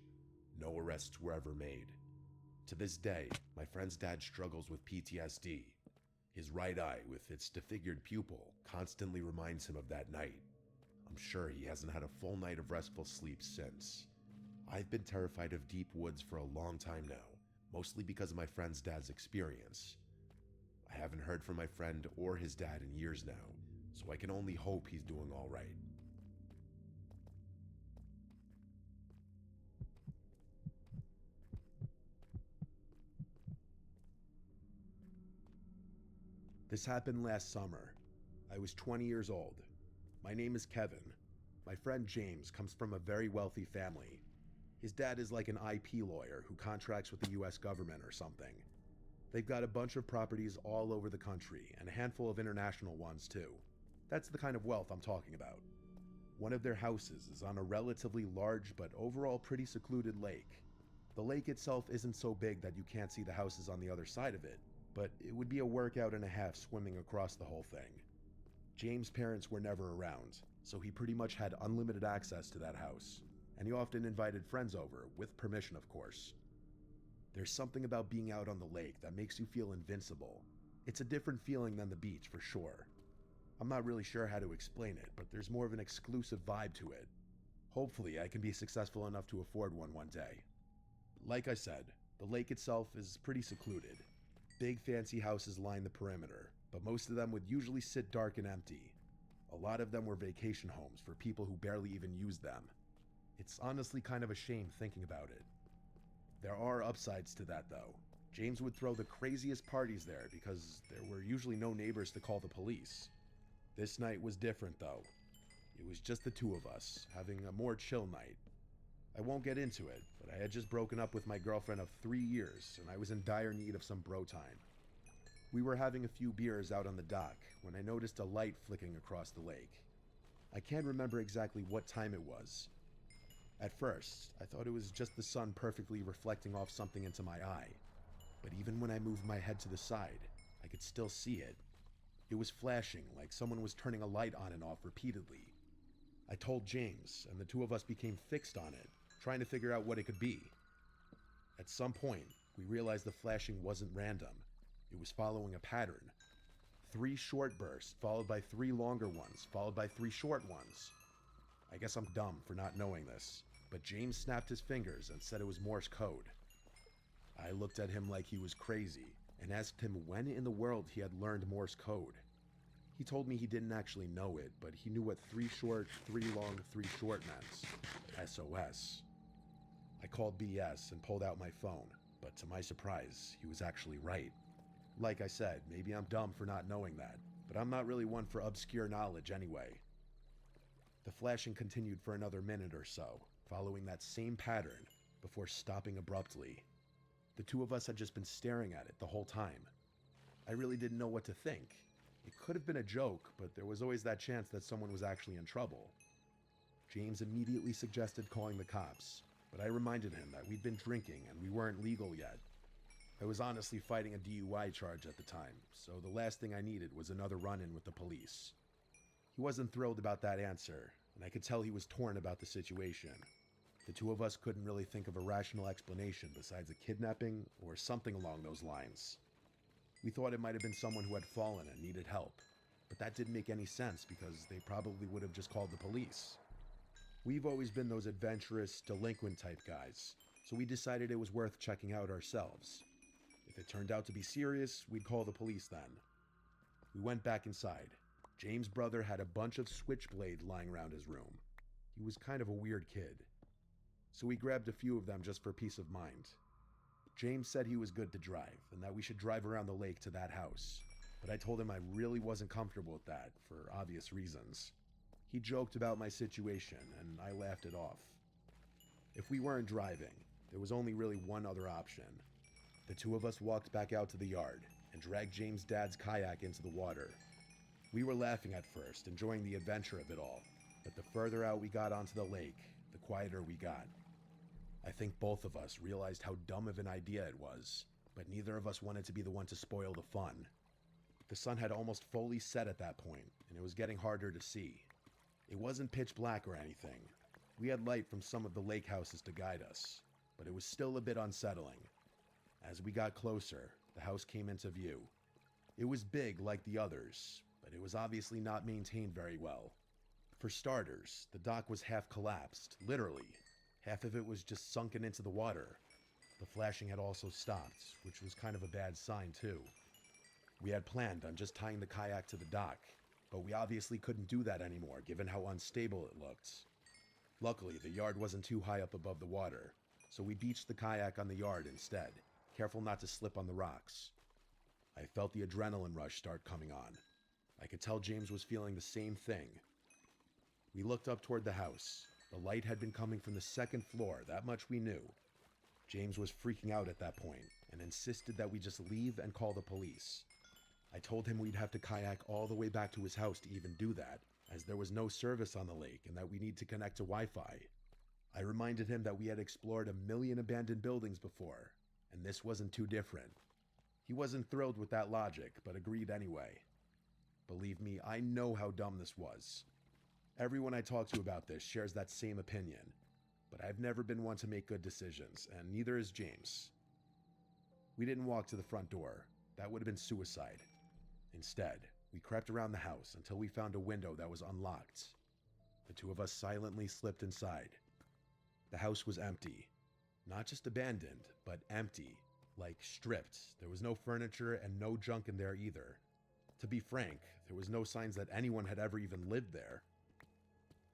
No arrests were ever made. To this day, my friend's dad struggles with PTSD. His right eye, with its disfigured pupil, constantly reminds him of that night. I'm sure he hasn't had a full night of restful sleep since. I've been terrified of deep woods for a long time now, mostly because of my friend's dad's experience. I haven't heard from my friend or his dad in years now, so I can only hope he's doing all right. This happened last summer. I was 20 years old. My name is Kevin. My friend James comes from a very wealthy family. His dad is like an IP lawyer who contracts with the US government or something. They've got a bunch of properties all over the country and a handful of international ones too. That's the kind of wealth I'm talking about. One of their houses is on a relatively large but overall pretty secluded lake. The lake itself isn't so big that you can't see the houses on the other side of it, but it would be a workout and a half swimming across the whole thing. James' parents were never around, so he pretty much had unlimited access to that house, and he often invited friends over, with permission of course. There's something about being out on the lake that makes you feel invincible. It's a different feeling than the beach for sure. I'm not really sure how to explain it, but there's more of an exclusive vibe to it. Hopefully I can be successful enough to afford one day. Like I said, the lake itself is pretty secluded. Big fancy houses line the perimeter, but most of them would usually sit dark and empty. A lot of them were vacation homes for people who barely even used them. It's honestly kind of a shame thinking about it. There are upsides to that though. James would throw the craziest parties there because there were usually no neighbors to call the police. This night was different though. It was just the two of us, having a more chill night. I won't get into it, but I had just broken up with my girlfriend of 3 years, and I was in dire need of some bro time. We were having a few beers out on the dock when I noticed a light flicking across the lake. I can't remember exactly what time it was. At first, I thought it was just the sun perfectly reflecting off something into my eye, but even when I moved my head to the side, I could still see it. It was flashing like someone was turning a light on and off repeatedly. I told James, and the two of us became fixed on it, trying to figure out what it could be. At some point, we realized the flashing wasn't random. It was following a pattern. 3 short bursts, followed by 3 longer ones, followed by 3 short ones. I guess I'm dumb for not knowing this, but James snapped his fingers and said it was Morse code. I looked at him like he was crazy, and asked him when in the world he had learned Morse code. He told me he didn't actually know it, but he knew what 3 short, 3 long, 3 short meant. SOS. I called BS and pulled out my phone, but to my surprise, he was actually right. Like I said, maybe I'm dumb for not knowing that, but I'm not really one for obscure knowledge anyway. The flashing continued for another minute or so, following that same pattern, before stopping abruptly. The two of us had just been staring at it the whole time. I really didn't know what to think. It could have been a joke, but there was always that chance that someone was actually in trouble. James immediately suggested calling the cops, but I reminded him that we'd been drinking and we weren't legal yet. I was honestly fighting a DUI charge at the time, so the last thing I needed was another run-in with the police. He wasn't thrilled about that answer, and I could tell he was torn about the situation. The two of us couldn't really think of a rational explanation besides a kidnapping or something along those lines. We thought it might have been someone who had fallen and needed help, but that didn't make any sense because they probably would have just called the police. We've always been those adventurous, delinquent type guys, so we decided it was worth checking out ourselves. If it turned out to be serious, we'd call the police then. We went back inside. James' brother had a bunch of switchblades lying around his room. He was kind of a weird kid, so we grabbed a few of them just for peace of mind. James said he was good to drive, and that we should drive around the lake to that house, but I told him I really wasn't comfortable with that, for obvious reasons. He joked about my situation, and I laughed it off. If we weren't driving, there was only really one other option. The two of us walked back out to the yard, and dragged James' dad's kayak into the water. We were laughing at first, enjoying the adventure of it all, but the further out we got onto the lake, the quieter we got. I think both of us realized how dumb of an idea it was, but neither of us wanted to be the one to spoil the fun. The sun had almost fully set at that point, and it was getting harder to see. It wasn't pitch black or anything. We had light from some of the lake houses to guide us, but it was still a bit unsettling. As we got closer, the house came into view. It was big like the others, but it was obviously not maintained very well. For starters, the dock was half collapsed, literally. Half of it was just sunken into the water. The flashing had also stopped, which was kind of a bad sign too. We had planned on just tying the kayak to the dock, but we obviously couldn't do that anymore given how unstable it looked. Luckily, the yard wasn't too high up above the water, so we beached the kayak on the yard instead, careful not to slip on the rocks. I felt the adrenaline rush start coming on. I could tell James was feeling the same thing. We looked up toward the house. The light had been coming from the second floor, that much we knew. James was freaking out at that point and insisted that we just leave and call the police. I told him we'd have to kayak all the way back to his house to even do that, as there was no service on the lake and that we need to connect to Wi-Fi. I reminded him that we had explored 1,000,000 abandoned buildings before, and this wasn't too different. He wasn't thrilled with that logic, but agreed anyway. Believe me, I know how dumb this was. Everyone I talk to about this shares that same opinion, but I've never been one to make good decisions, and neither is James. We didn't walk to the front door. That would have been suicide. Instead, we crept around the house until we found a window that was unlocked. The two of us silently slipped inside. The house was empty. Not just abandoned, but empty. Like stripped. There was no furniture and no junk in there either. To be frank, there was no signs that anyone had ever even lived there.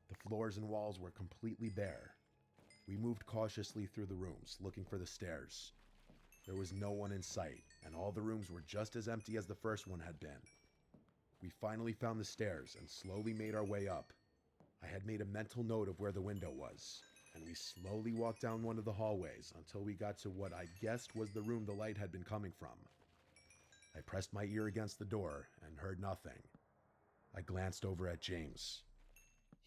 The floors and walls were completely bare. We moved cautiously through the rooms, looking for the stairs. There was no one in sight, and all the rooms were just as empty as the first one had been. We finally found the stairs and slowly made our way up. I had made a mental note of where the window was, and we slowly walked down one of the hallways until we got to what I guessed was the room the light had been coming from. I pressed my ear against the door and heard nothing. I glanced over at James.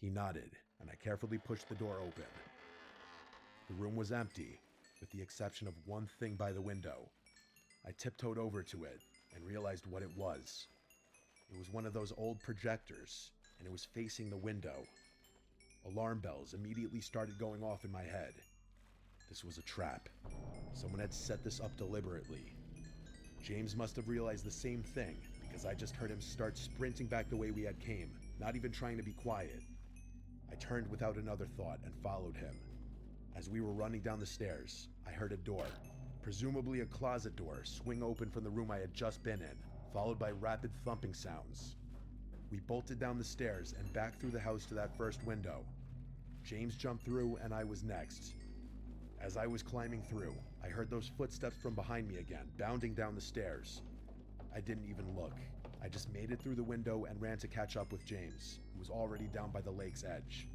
He nodded, and I carefully pushed the door open. The room was empty, with the exception of one thing by the window. I tiptoed over to it and realized what it was. It was one of those old projectors, and it was facing the window. Alarm bells immediately started going off in my head. This was a trap. Someone had set this up deliberately. James must have realized the same thing, because I just heard him start sprinting back the way we had came, not even trying to be quiet. I turned without another thought and followed him. As we were running down the stairs, I heard a door, presumably a closet door, swing open from the room I had just been in, followed by rapid thumping sounds. We bolted down the stairs and back through the house to that first window. James jumped through and I was next. As I was climbing through, I heard those footsteps from behind me again, bounding down the stairs. I didn't even look. I just made it through the window and ran to catch up with James, who was already down by the lake's edge.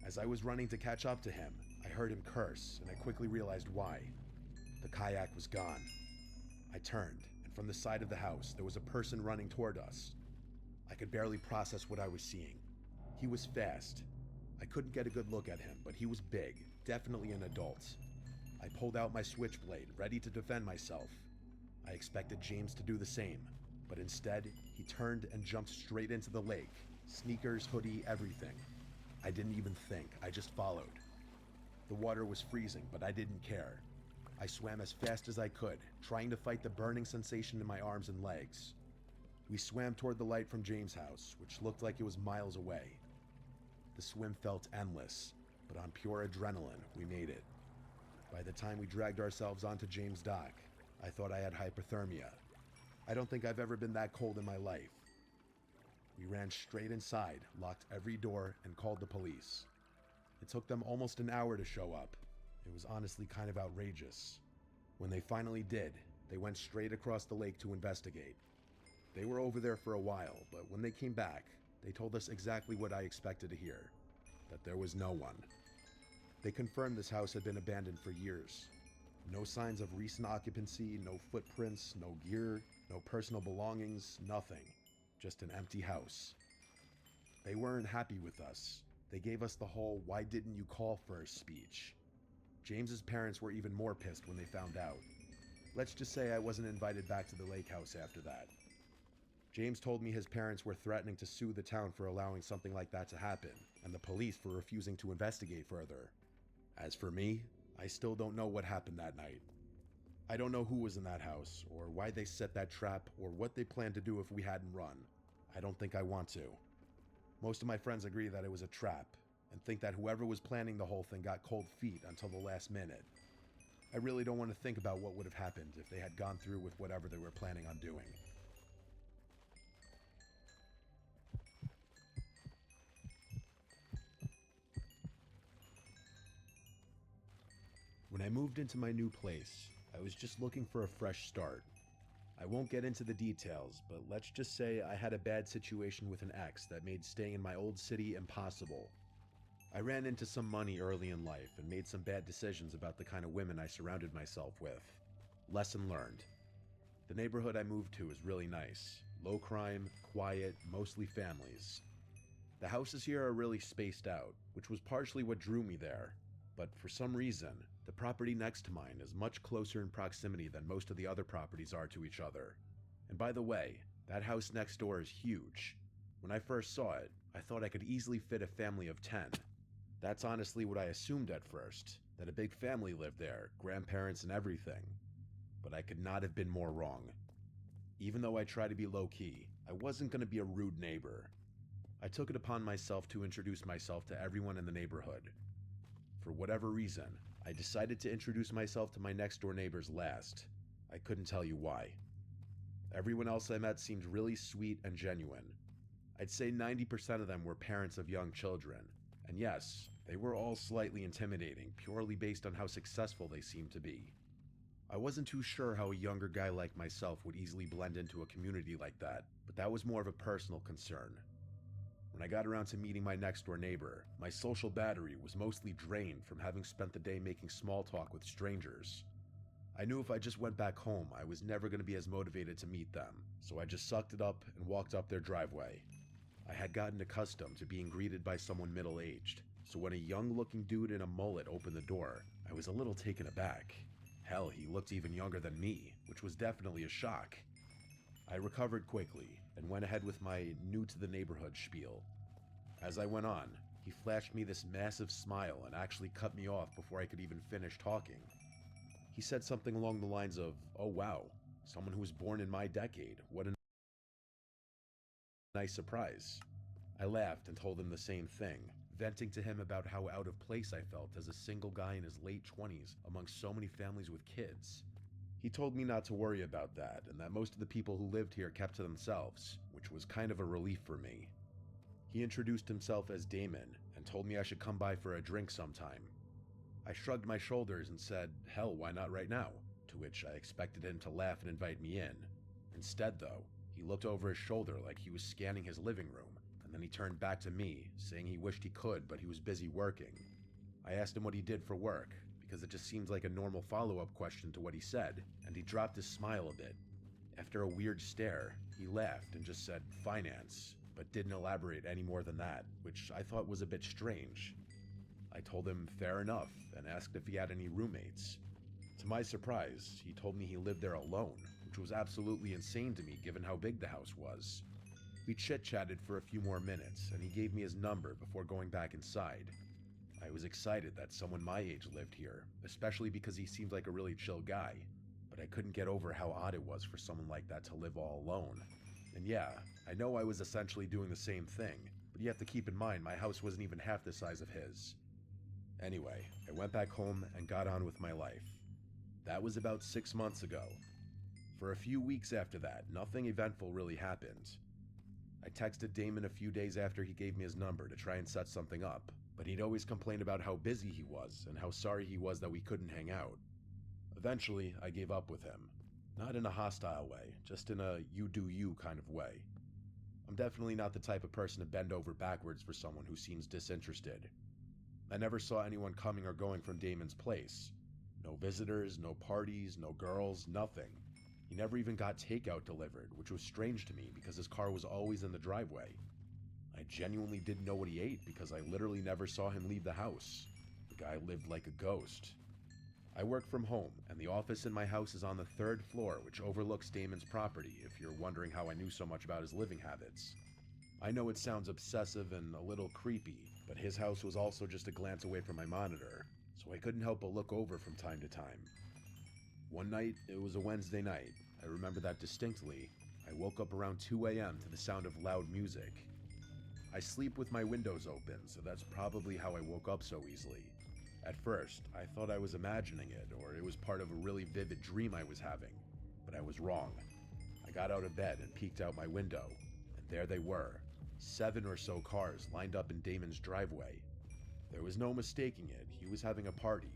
As I was running to catch up to him, I heard him curse, and I quickly realized why. The kayak was gone. I turned, and from the side of the house, there was a person running toward us. I could barely process what I was seeing. He was fast. I couldn't get a good look at him, but he was big, definitely an adult. I pulled out my switchblade, ready to defend myself. I expected James to do the same, but instead, he turned and jumped straight into the lake. Sneakers, hoodie, everything. I didn't even think, I just followed. The water was freezing, but I didn't care. I swam as fast as I could, trying to fight the burning sensation in my arms and legs. We swam toward the light from James' house, which looked like it was miles away. The swim felt endless, but on pure adrenaline, we made it. By the time we dragged ourselves onto James' dock, I thought I had hypothermia. I don't think I've ever been that cold in my life. We ran straight inside, locked every door, and called the police. It took them almost an hour to show up. It was honestly kind of outrageous. When they finally did, they went straight across the lake to investigate. They were over there for a while, but when they came back, they told us exactly what I expected to hear, that there was no one. They confirmed this house had been abandoned for years. No signs of recent occupancy, no footprints, no gear, no personal belongings, nothing. Just an empty house. They weren't happy with us. They gave us the whole "why didn't you call first" speech. James's parents were even more pissed when they found out. Let's just say I wasn't invited back to the lake house after that. James told me his parents were threatening to sue the town for allowing something like that to happen, and the police for refusing to investigate further. As for me, I still don't know what happened that night. I don't know who was in that house, or why they set that trap, or what they planned to do if we hadn't run. I don't think I want to. Most of my friends agree that it was a trap, and think that whoever was planning the whole thing got cold feet until the last minute. I really don't want to think about what would have happened if they had gone through with whatever they were planning on doing. When I moved into my new place, I was just looking for a fresh start. I won't get into the details, but let's just say I had a bad situation with an ex that made staying in my old city impossible. I ran into some money early in life and made some bad decisions about the kind of women I surrounded myself with. Lesson learned. The neighborhood I moved to is really nice. Low crime, quiet, mostly families. The houses here are really spaced out, which was partially what drew me there. But for some reason, the property next to mine is much closer in proximity than most of the other properties are to each other. And by the way, that house next door is huge. When I first saw it, I thought I could easily fit a family of 10. That's honestly what I assumed at first, that a big family lived there, grandparents and everything. But I could not have been more wrong. Even though I try to be low-key, I wasn't going to be a rude neighbor. I took it upon myself to introduce myself to everyone in the neighborhood. For whatever reason, I decided to introduce myself to my next-door neighbors last. I couldn't tell you why. Everyone else I met seemed really sweet and genuine. I'd say 90% of them were parents of young children. And yes, they were all slightly intimidating, purely based on how successful they seemed to be. I wasn't too sure how a younger guy like myself would easily blend into a community like that, but that was more of a personal concern. When I got around to meeting my next-door neighbor, my social battery was mostly drained from having spent the day making small talk with strangers. I knew if I just went back home, I was never going to be as motivated to meet them, so I just sucked it up and walked up their driveway. I had gotten accustomed to being greeted by someone middle-aged, so when a young-looking dude in a mullet opened the door, I was a little taken aback. Hell, he looked even younger than me, which was definitely a shock. I recovered quickly and went ahead with my new-to-the-neighborhood spiel. As I went on, he flashed me this massive smile and actually cut me off before I could even finish talking. He said something along the lines of, "Oh wow, someone who was born in my decade, what a nice surprise." I laughed and told him the same thing, venting to him about how out of place I felt as a single guy in his late 20s amongst so many families with kids. He told me not to worry about that, and that most of the people who lived here kept to themselves, which was kind of a relief for me. He introduced himself as Damon and told me I should come by for a drink sometime. I shrugged my shoulders and said, hell, why not right now? To which I expected him to laugh and invite me in. Instead, though, he looked over his shoulder like he was scanning his living room, and then he turned back to me, saying he wished he could, but he was busy working. I asked him what he did for work, because it just seemed like a normal follow-up question to what he said, and he dropped his smile a bit. After a weird stare, he laughed and just said, finance, but didn't elaborate any more than that, which I thought was a bit strange. I told him fair enough, and asked if he had any roommates. To my surprise, he told me he lived there alone, which was absolutely insane to me given how big the house was. We chit-chatted for a few more minutes, and he gave me his number before going back inside. I was excited that someone my age lived here, especially because he seemed like a really chill guy, but I couldn't get over how odd it was for someone like that to live all alone. And yeah, I know I was essentially doing the same thing, but you have to keep in mind my house wasn't even half the size of his. Anyway, I went back home and got on with my life. That was about 6 months ago. For a few weeks after that, nothing eventful really happened. I texted Damon a few days after he gave me his number to try and set something up, but he'd always complain about how busy he was and how sorry he was that we couldn't hang out. Eventually, I gave up with him. Not in a hostile way, just in a you do you kind of way. I'm definitely not the type of person to bend over backwards for someone who seems disinterested. I never saw anyone coming or going from Damon's place. No visitors, no parties, no girls, nothing. He never even got takeout delivered, which was strange to me because his car was always in the driveway. I genuinely didn't know what he ate because I literally never saw him leave the house. The guy lived like a ghost. I work from home, and the office in my house is on the 3rd floor, which overlooks Damon's property, if you're wondering how I knew so much about his living habits. I know it sounds obsessive and a little creepy, but his house was also just a glance away from my monitor, so I couldn't help but look over from time to time. One night, it was a Wednesday night. I remember that distinctly. I woke up around 2 a.m. to the sound of loud music. I sleep with my windows open, so that's probably how I woke up so easily. At first, I thought I was imagining it, or it was part of a really vivid dream I was having, but I was wrong. I got out of bed and peeked out my window, and there they were, 7 or so cars lined up in Damon's driveway. There was no mistaking it, he was having a party.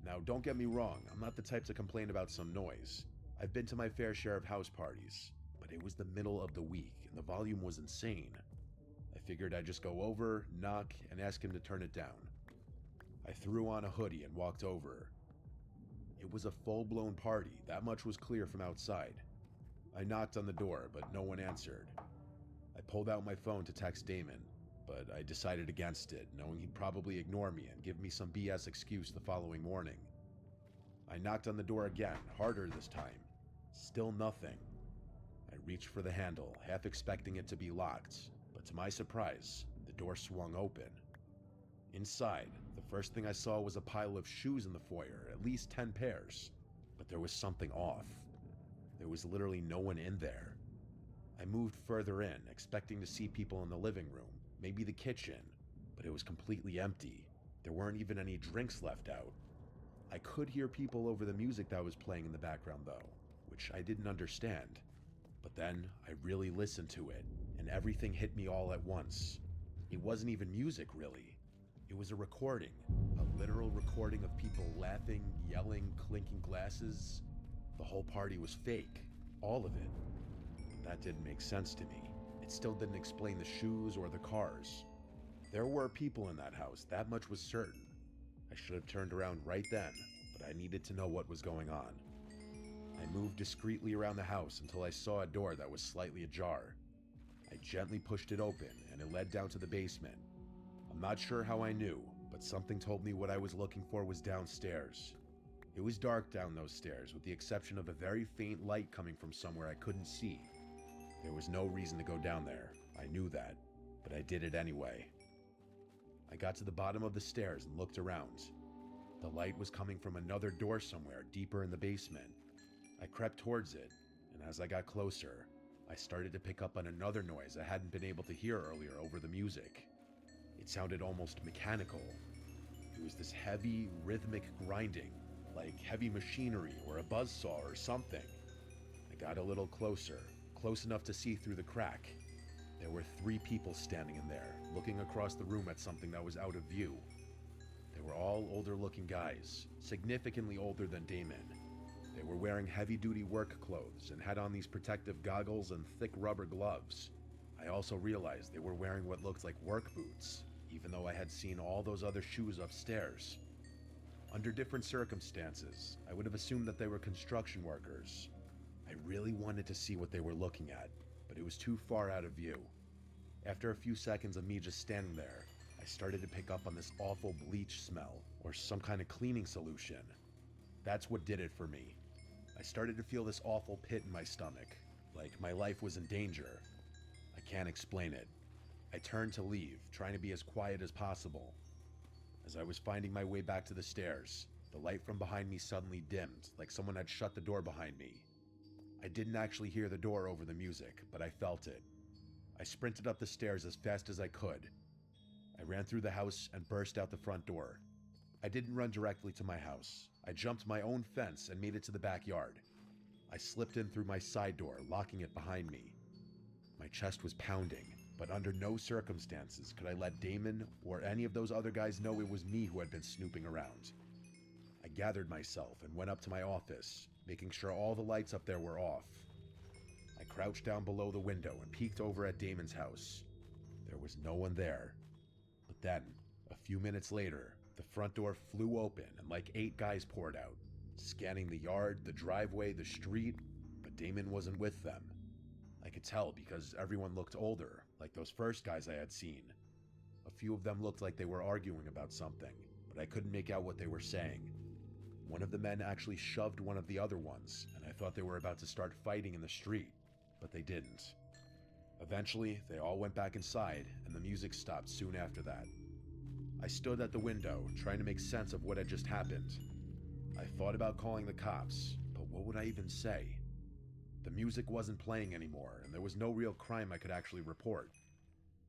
Now, don't get me wrong, I'm not the type to complain about some noise. I've been to my fair share of house parties, but it was the middle of the week, and the volume was insane. I figured I'd just go over, knock, and ask him to turn it down. I threw on a hoodie and walked over. It was a full-blown party, that much was clear from outside. I knocked on the door, but no one answered. I pulled out my phone to text Damon, but I decided against it, knowing he'd probably ignore me and give me some BS excuse the following morning. I knocked on the door again, harder this time. Still nothing. I reached for the handle, half expecting it to be locked, but to my surprise, the door swung open. Inside, the first thing I saw was a pile of shoes in the foyer, at least 10 pairs. But there was something off. There was literally no one in there. I moved further in, expecting to see people in the living room, maybe the kitchen, but it was completely empty. There weren't even any drinks left out. I could hear people over the music that was playing in the background though, which I didn't understand. But then I really listened to it, and everything hit me all at once. It wasn't even music, really. It was a recording, a literal recording of people laughing, yelling, clinking glasses. The whole party was fake, all of it. That didn't make sense to me. It still didn't explain the shoes or the cars. There were people in that house, that much was certain. I should have turned around right then, but I needed to know what was going on. I moved discreetly around the house until I saw a door that was slightly ajar. I gently pushed it open, and it led down to the basement. I'm not sure how I knew, but something told me what I was looking for was downstairs. It was dark down those stairs, with the exception of a very faint light coming from somewhere I couldn't see. There was no reason to go down there, I knew that, but I did it anyway. I got to the bottom of the stairs and looked around. The light was coming from another door somewhere deeper in the basement. I crept towards it, and as I got closer, I started to pick up on another noise I hadn't been able to hear earlier over the music. It sounded almost mechanical. It was this heavy, rhythmic grinding, like heavy machinery or a buzzsaw or something. I got a little closer, close enough to see through the crack. There were 3 people standing in there, looking across the room at something that was out of view. They were all older-looking guys, significantly older than Damon. They were wearing heavy-duty work clothes and had on these protective goggles and thick rubber gloves. I also realized they were wearing what looked like work boots, even though I had seen all those other shoes upstairs. Under different circumstances, I would have assumed that they were construction workers. I really wanted to see what they were looking at, but it was too far out of view. After a few seconds of me just standing there, I started to pick up on this awful bleach smell, or some kind of cleaning solution. That's what did it for me. I started to feel this awful pit in my stomach, like my life was in danger. I can't explain it. I turned to leave, trying to be as quiet as possible. As I was finding my way back to the stairs, the light from behind me suddenly dimmed, like someone had shut the door behind me. I didn't actually hear the door over the music, but I felt it. I sprinted up the stairs as fast as I could. I ran through the house and burst out the front door. I didn't run directly to my house. I jumped my own fence and made it to the backyard. I slipped in through my side door, locking it behind me. My chest was pounding, but under no circumstances could I let Damon or any of those other guys know it was me who had been snooping around. I gathered myself and went up to my office, making sure all the lights up there were off. I crouched down below the window and peeked over at Damon's house. There was no one there. But then, a few minutes later, the front door flew open and like 8 guys poured out, scanning the yard, the driveway, the street, but Damon wasn't with them. I could tell because everyone looked older, like those first guys I had seen. A few of them looked like they were arguing about something, but I couldn't make out what they were saying. One of the men actually shoved one of the other ones, and I thought they were about to start fighting in the street, but they didn't. Eventually, they all went back inside, and the music stopped soon after that. I stood at the window, trying to make sense of what had just happened. I thought about calling the cops, but what would I even say? The music wasn't playing anymore, and there was no real crime I could actually report.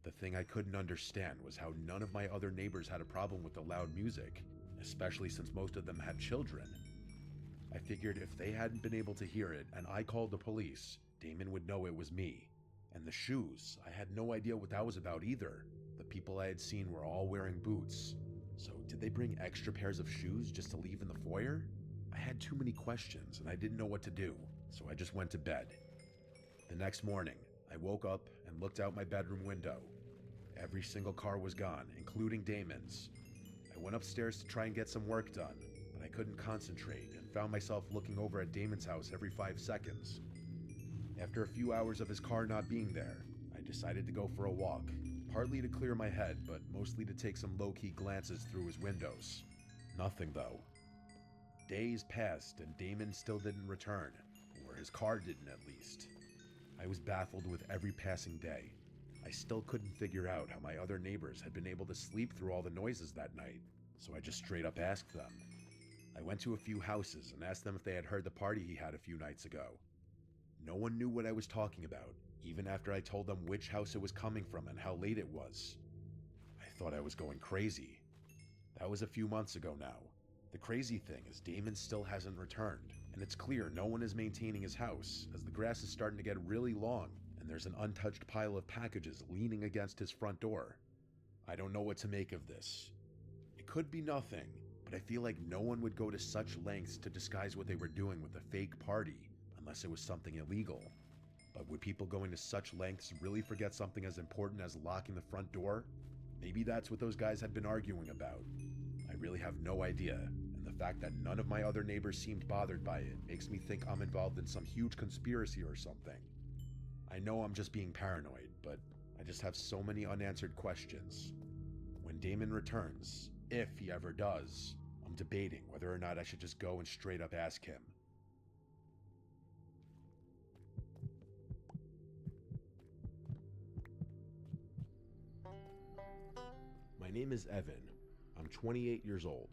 The thing I couldn't understand was how none of my other neighbors had a problem with the loud music, especially since most of them had children. I figured if they hadn't been able to hear it and I called the police, Damon would know it was me. And the shoes, I had no idea what that was about either. The people I had seen were all wearing boots. So did they bring extra pairs of shoes just to leave in the foyer? I had too many questions and I didn't know what to do, so I just went to bed. The next morning, I woke up and looked out my bedroom window. Every single car was gone, including Damon's. I went upstairs to try and get some work done, but I couldn't concentrate and found myself looking over at Damon's house every 5 seconds. After a few hours of his car not being there, I decided to go for a walk, partly to clear my head, but mostly to take some low-key glances through his windows. Nothing, though. Days passed and Damon still didn't return, or his car didn't at least. I was baffled with every passing day. I still couldn't figure out how my other neighbors had been able to sleep through all the noises that night, so I just straight up asked them. I went to a few houses and asked them if they had heard the party he had a few nights ago. No one knew what I was talking about, even after I told them which house it was coming from and how late it was. I thought I was going crazy. That was a few months ago now. The crazy thing is Damon still hasn't returned, and it's clear no one is maintaining his house, as the grass is starting to get really long, and there's an untouched pile of packages leaning against his front door. I don't know what to make of this. It could be nothing, but I feel like no one would go to such lengths to disguise what they were doing with a fake party, unless it was something illegal. But would people going to such lengths really forget something as important as locking the front door? Maybe that's what those guys had been arguing about. I really have no idea, and the fact that none of my other neighbors seemed bothered by it makes me think I'm involved in some huge conspiracy or something. I know I'm just being paranoid, but I just have so many unanswered questions. When Damon returns, if he ever does, I'm debating whether or not I should just go and straight up ask him. My name is Evan. I'm 28 years old.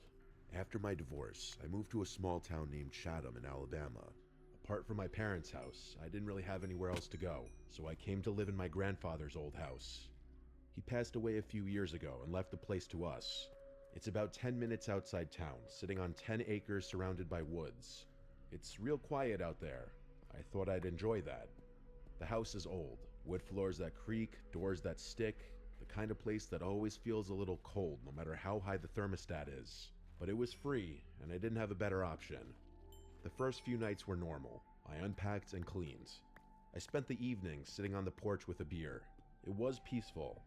After my divorce, I moved to a small town named Chatham in Alabama. Apart from my parents' house, I didn't really have anywhere else to go, so I came to live in my grandfather's old house. He passed away a few years ago and left the place to us. It's about 10 minutes outside town, sitting on 10 acres surrounded by woods. It's real quiet out there. I thought I'd enjoy that. The house is old, wood floors that creak, doors that stick, the kind of place that always feels a little cold no matter how high the thermostat is. But it was free, and I didn't have a better option. The first few nights were normal. I unpacked and cleaned. I spent the evening sitting on the porch with a beer. It was peaceful.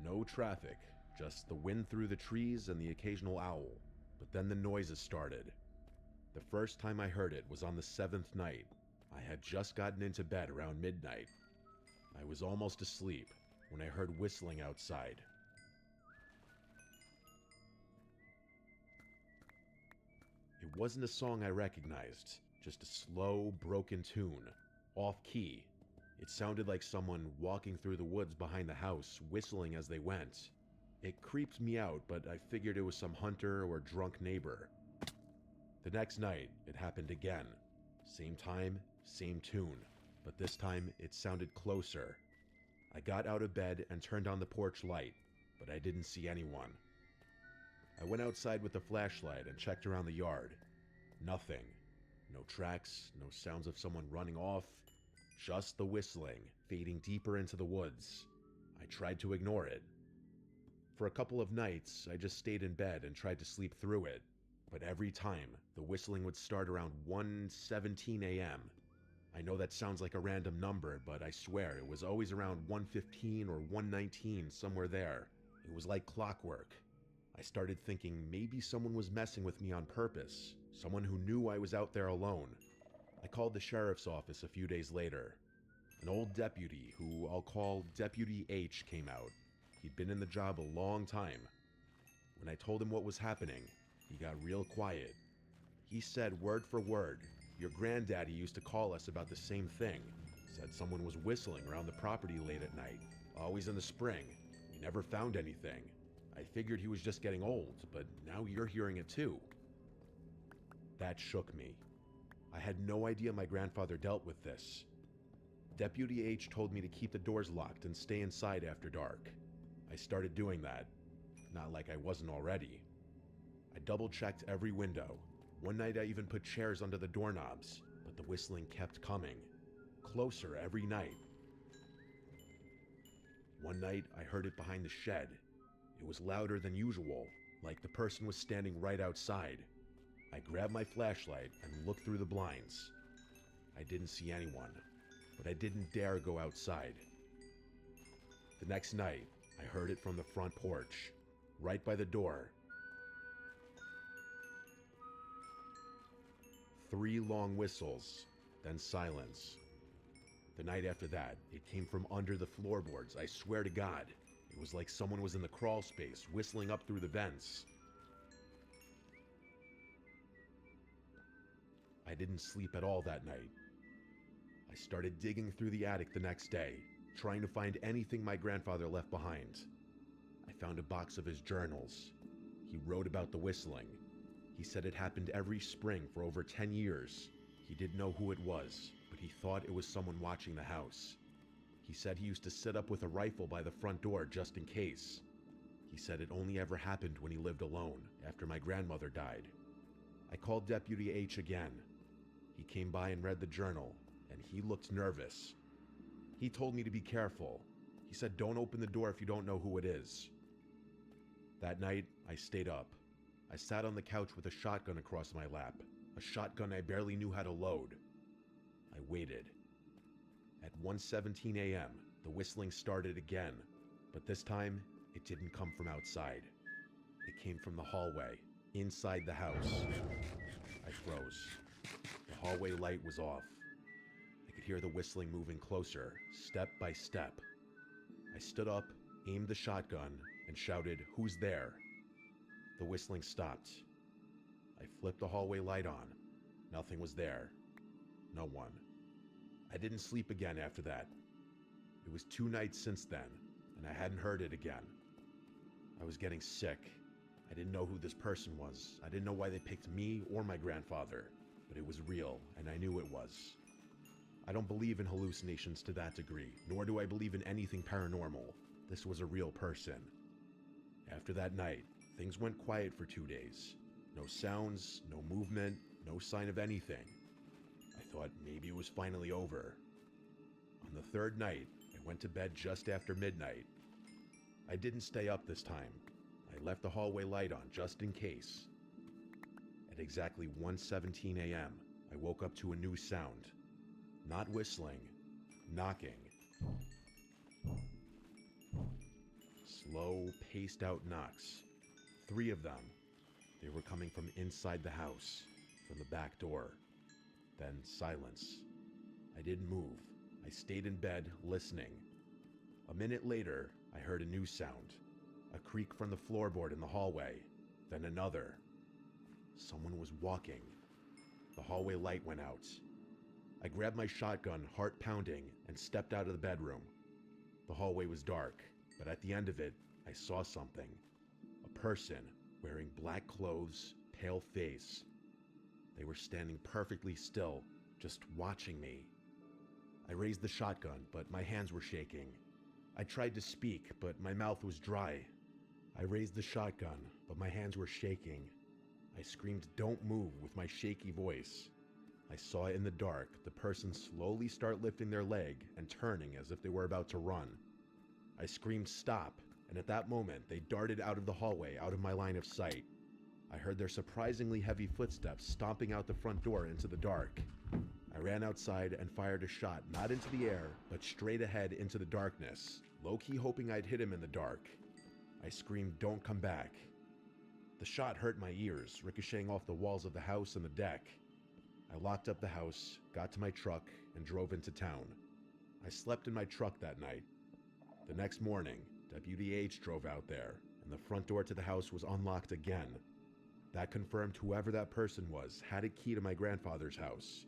No traffic, just the wind through the trees and the occasional owl. But then the noises started. The first time I heard it was on the 7th night. I had just gotten into bed around midnight. I was almost asleep when I heard whistling outside. It wasn't a song I recognized, just a slow, broken tune, off-key. It sounded like someone walking through the woods behind the house, whistling as they went. It creeped me out, but I figured it was some hunter or drunk neighbor. The next night, it happened again. Same time, same tune, but this time it sounded closer. I got out of bed and turned on the porch light, but I didn't see anyone. I went outside with a flashlight and checked around the yard. Nothing. No tracks, no sounds of someone running off, just the whistling, fading deeper into the woods. I tried to ignore it. For a couple of nights, I just stayed in bed and tried to sleep through it, but every time, the whistling would start around 1:17 a.m. I know that sounds like a random number, but I swear it was always around 1:15 or 1:19, somewhere there. It was like clockwork. I started thinking maybe someone was messing with me on purpose, someone who knew I was out there alone. I called the sheriff's office a few days later. An old deputy, who I'll call Deputy H, came out. He'd been in the job a long time. When I told him what was happening, he got real quiet. He said word for word, "Your granddaddy used to call us about the same thing. Said someone was whistling around the property late at night, always in the spring. We never found anything. I figured he was just getting old, but now you're hearing it too." That shook me. I had no idea my grandfather dealt with this. Deputy H told me to keep the doors locked and stay inside after dark. I started doing that. Not like I wasn't already. I double-checked every window. One night I even put chairs under the doorknobs, but the whistling kept coming. Closer every night. One night I heard it behind the shed. It was louder than usual, like the person was standing right outside. I grabbed my flashlight and looked through the blinds. I didn't see anyone, but I didn't dare go outside. The next night, I heard it from the front porch, right by the door. 3 long whistles, then silence. The night after that, it came from under the floorboards. I swear to God, it was like someone was in the crawl space, whistling up through the vents. I didn't sleep at all that night. I started digging through the attic the next day, trying to find anything my grandfather left behind. I found a box of his journals. He wrote about the whistling. He said it happened every spring for over 10 years. He didn't know who it was, but he thought it was someone watching the house. He said he used to sit up with a rifle by the front door just in case. He said it only ever happened when he lived alone, after my grandmother died. I called Deputy H again. He came by and read the journal, and he looked nervous. He told me to be careful. He said, "Don't open the door if you don't know who it is." That night, I stayed up. I sat on the couch with a shotgun across my lap, a shotgun I barely knew how to load. I waited. At 1:17 a.m., the whistling started again, but this time, it didn't come from outside. It came from the hallway, inside the house. I froze. The hallway light was off. I could hear the whistling moving closer, step by step. I stood up, aimed the shotgun, and shouted, "Who's there?" The whistling stopped. I flipped the hallway light on. Nothing was there. No one. I didn't sleep again after that. It was 2 nights since then, and I hadn't heard it again. I was getting sick. I didn't know who this person was. I didn't know why they picked me or my grandfather, but it was real, and I knew it was. I don't believe in hallucinations to that degree, nor do I believe in anything paranormal. This was a real person. After that night, Things went quiet for 2 days. No sounds, no movement, no sign of anything. I thought maybe it was finally over. On the third night, I went to bed just after midnight. I didn't stay up this time. I left the hallway light on just in case. At exactly 1:17 a.m., I woke up to a new sound. Not whistling, knocking. Slow, paced out knocks. 3 of them. They were coming from inside the house, from the back door. Then silence. I didn't move. I stayed in bed, listening. A minute later, I heard a new sound. A creak from the floorboard in the hallway. Then another. Someone was walking. The hallway light went out. I grabbed my shotgun, heart pounding, and stepped out of the bedroom. The hallway was dark, but at the end of it, I saw something. A person wearing black clothes, pale face. They were standing perfectly still, just watching me. I raised the shotgun, but my hands were shaking. I tried to speak, but my mouth was dry. I raised the shotgun, but my hands were shaking. I screamed, "Don't move," with my shaky voice. I saw in the dark the person slowly start lifting their leg and turning as if they were about to run. I screamed, "Stop," and at that moment they darted out of the hallway, out of my line of sight. I heard their surprisingly heavy footsteps stomping out the front door into the dark. I ran outside and fired a shot, not into the air, but straight ahead into the darkness, low-key hoping I'd hit him in the dark. I screamed, "Don't come back." The shot hurt my ears, ricocheting off the walls of the house and the deck. I locked up the house, got to my truck, and drove into town. I slept in my truck that night. The next morning, Deputy H drove out there, and the front door to the house was unlocked again. That confirmed whoever that person was had a key to my grandfather's house.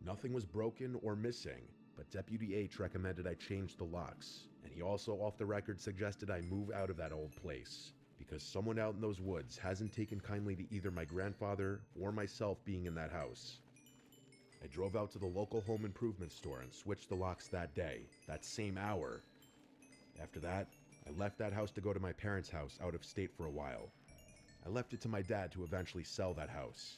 Nothing was broken or missing, but Deputy H recommended I change the locks, and he also off the record suggested I move out of that old place, because someone out in those woods hasn't taken kindly to either my grandfather or myself being in that house. I drove out to the local home improvement store and switched the locks that day, that same hour. After that, I left that house to go to my parents' house out of state for a while. I left it to my dad to eventually sell that house.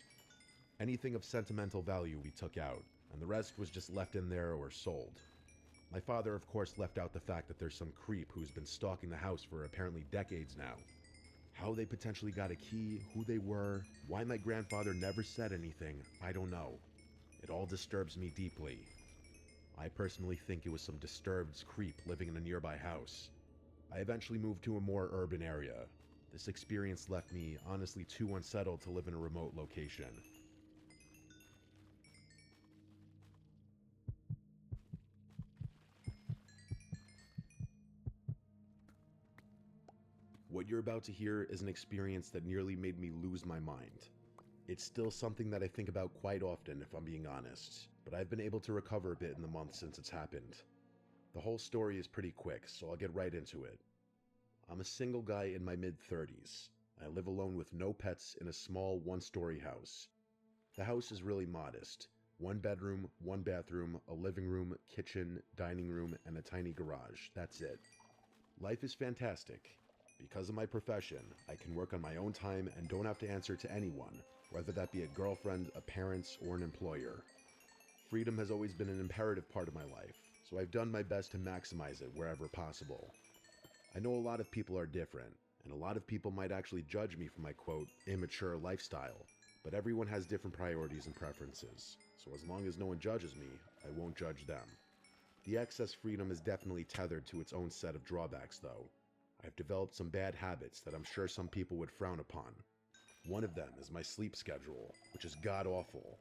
Anything of sentimental value we took out, and the rest was just left in there or sold. My father, of course, left out the fact that there's some creep who's been stalking the house for apparently decades now. How they potentially got a key, who they were, why my grandfather never said anything, I don't know. It all disturbs me deeply. I personally think it was some disturbed creep living in a nearby house. I eventually moved to a more urban area. This experience left me honestly too unsettled to live in a remote location. What you're about to hear is an experience that nearly made me lose my mind. It's still something that I think about quite often, if I'm being honest, but I've been able to recover a bit in the months since it's happened. The whole story is pretty quick, so I'll get right into it. I'm a single guy in my mid-30s. I live alone with no pets in a small one-story house. The house is really modest. 1 bedroom, 1 bathroom, a living room, kitchen, dining room, and a tiny garage. That's it. Life is fantastic. Because of my profession, I can work on my own time and don't have to answer to anyone, whether that be a girlfriend, a parent, or an employer. Freedom has always been an imperative part of my life, so I've done my best to maximize it wherever possible. I know a lot of people are different, and a lot of people might actually judge me for my, quote, immature lifestyle, but everyone has different priorities and preferences, so as long as no one judges me, I won't judge them. The excess freedom is definitely tethered to its own set of drawbacks, though. I've developed some bad habits that I'm sure some people would frown upon. One of them is my sleep schedule, which is god-awful.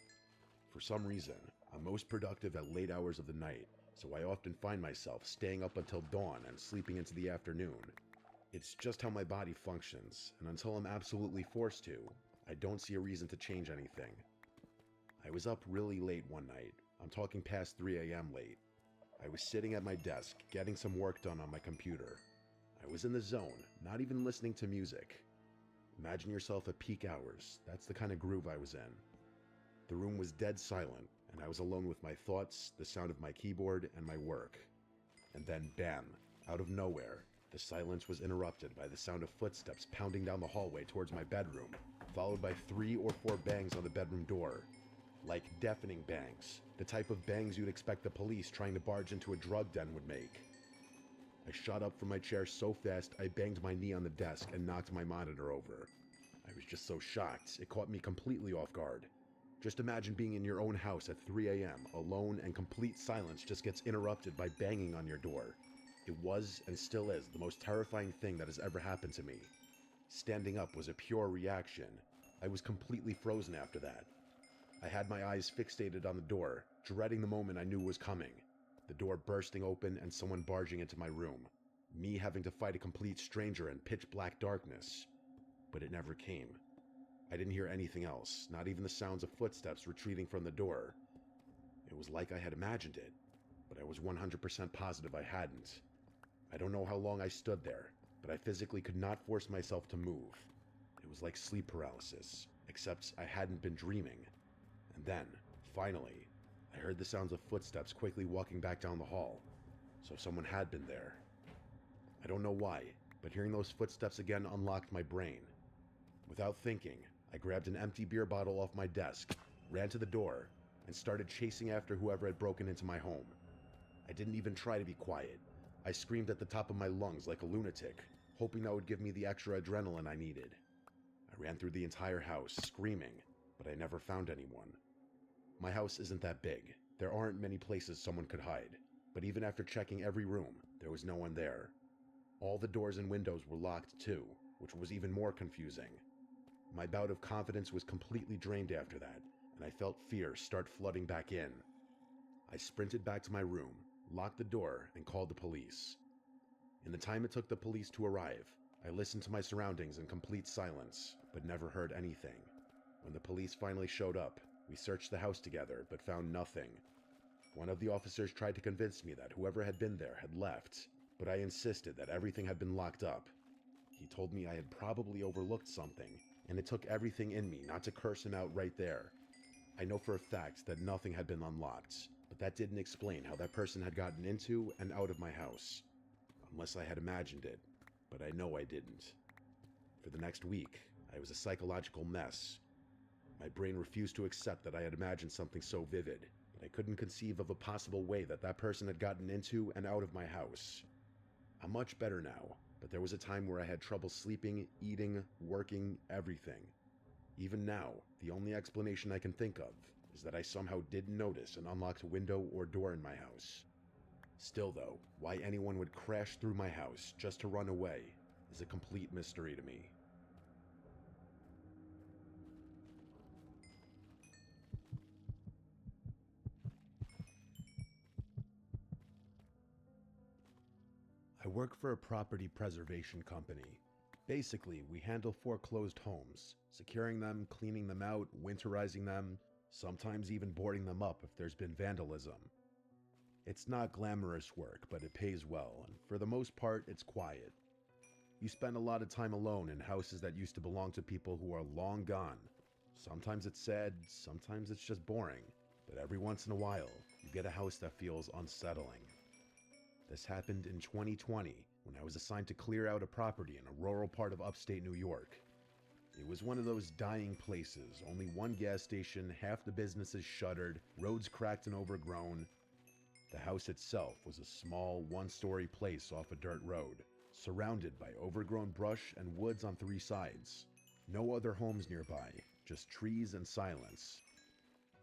For some reason, I'm most productive at late hours of the night, so I often find myself staying up until dawn and sleeping into the afternoon. It's just how my body functions, and until I'm absolutely forced to, I don't see a reason to change anything. I was up really late one night. I'm talking past 3 a.m. late. I was sitting at my desk, getting some work done on my computer. I was in the zone, not even listening to music. Imagine yourself at peak hours. That's the kind of groove I was in. The room was dead silent, and I was alone with my thoughts, the sound of my keyboard, and my work. And then, bam, out of nowhere, The silence was interrupted by the sound of footsteps pounding down the hallway towards my bedroom, followed by 3 or 4 bangs on the bedroom door. Like deafening bangs, the type of bangs you'd expect the police trying to barge into a drug den would make. I shot up from my chair so fast I banged my knee on the desk and knocked my monitor over. I was just so shocked, it caught me completely off guard. Just imagine being in your own house at 3 a.m., alone, and complete silence just gets interrupted by banging on your door. It was, and still is, the most terrifying thing that has ever happened to me. Standing up was a pure reaction. I was completely frozen after that. I had my eyes fixated on the door, dreading the moment I knew was coming. The door bursting open and someone barging into my room. Me having to fight a complete stranger in pitch black darkness. But it never came. I didn't hear anything else, not even the sounds of footsteps retreating from the door. It was like I had imagined it, but I was 100% positive I hadn't. I don't know how long I stood there, but I physically could not force myself to move. It was like sleep paralysis, except I hadn't been dreaming. And then, finally, I heard the sounds of footsteps quickly walking back down the hall. So someone had been there. I don't know why, but hearing those footsteps again unlocked my brain. Without thinking, I grabbed an empty beer bottle off my desk, ran to the door, and started chasing after whoever had broken into my home. I didn't even try to be quiet. I screamed at the top of my lungs like a lunatic, hoping that would give me the extra adrenaline I needed. I ran through the entire house, screaming, but I never found anyone. My house isn't that big. There aren't many places someone could hide, but even after checking every room, there was no one there. All the doors and windows were locked too, which was even more confusing. My bout of confidence was completely drained after that, and I felt fear start flooding back in. I sprinted back to my room, locked the door, and called the police. In the time it took the police to arrive, I listened to my surroundings in complete silence, but never heard anything. When the police finally showed up, we searched the house together, but found nothing. One of the officers tried to convince me that whoever had been there had left, but I insisted that everything had been locked up. He told me I had probably overlooked something, and it took everything in me not to curse him out right there. I know for a fact that nothing had been unlocked, but that didn't explain how that person had gotten into and out of my house. Unless I had imagined it, but I know I didn't. For the next week, I was a psychological mess. My brain refused to accept that I had imagined something so vivid, but I couldn't conceive of a possible way that that person had gotten into and out of my house. I'm much better now, but there was a time where I had trouble sleeping, eating, working, everything. Even now, the only explanation I can think of is that I somehow didn't notice an unlocked window or door in my house. Still though, why anyone would crash through my house just to run away is a complete mystery to me. I work for a property preservation company. Basically, we handle foreclosed homes, securing them, cleaning them out, winterizing them, sometimes even boarding them up if there's been vandalism. It's not glamorous work, but it pays well, and for the most part, it's quiet. You spend a lot of time alone in houses that used to belong to people who are long gone. Sometimes it's sad, sometimes it's just boring, but every once in a while, you get a house that feels unsettling. This happened in 2020, when I was assigned to clear out a property in a rural part of upstate New York. It was one of those dying places, only one gas station, half the businesses shuttered, roads cracked and overgrown. The house itself was a small, one-story place off a dirt road, surrounded by overgrown brush and woods on 3 sides. No other homes nearby, just trees and silence.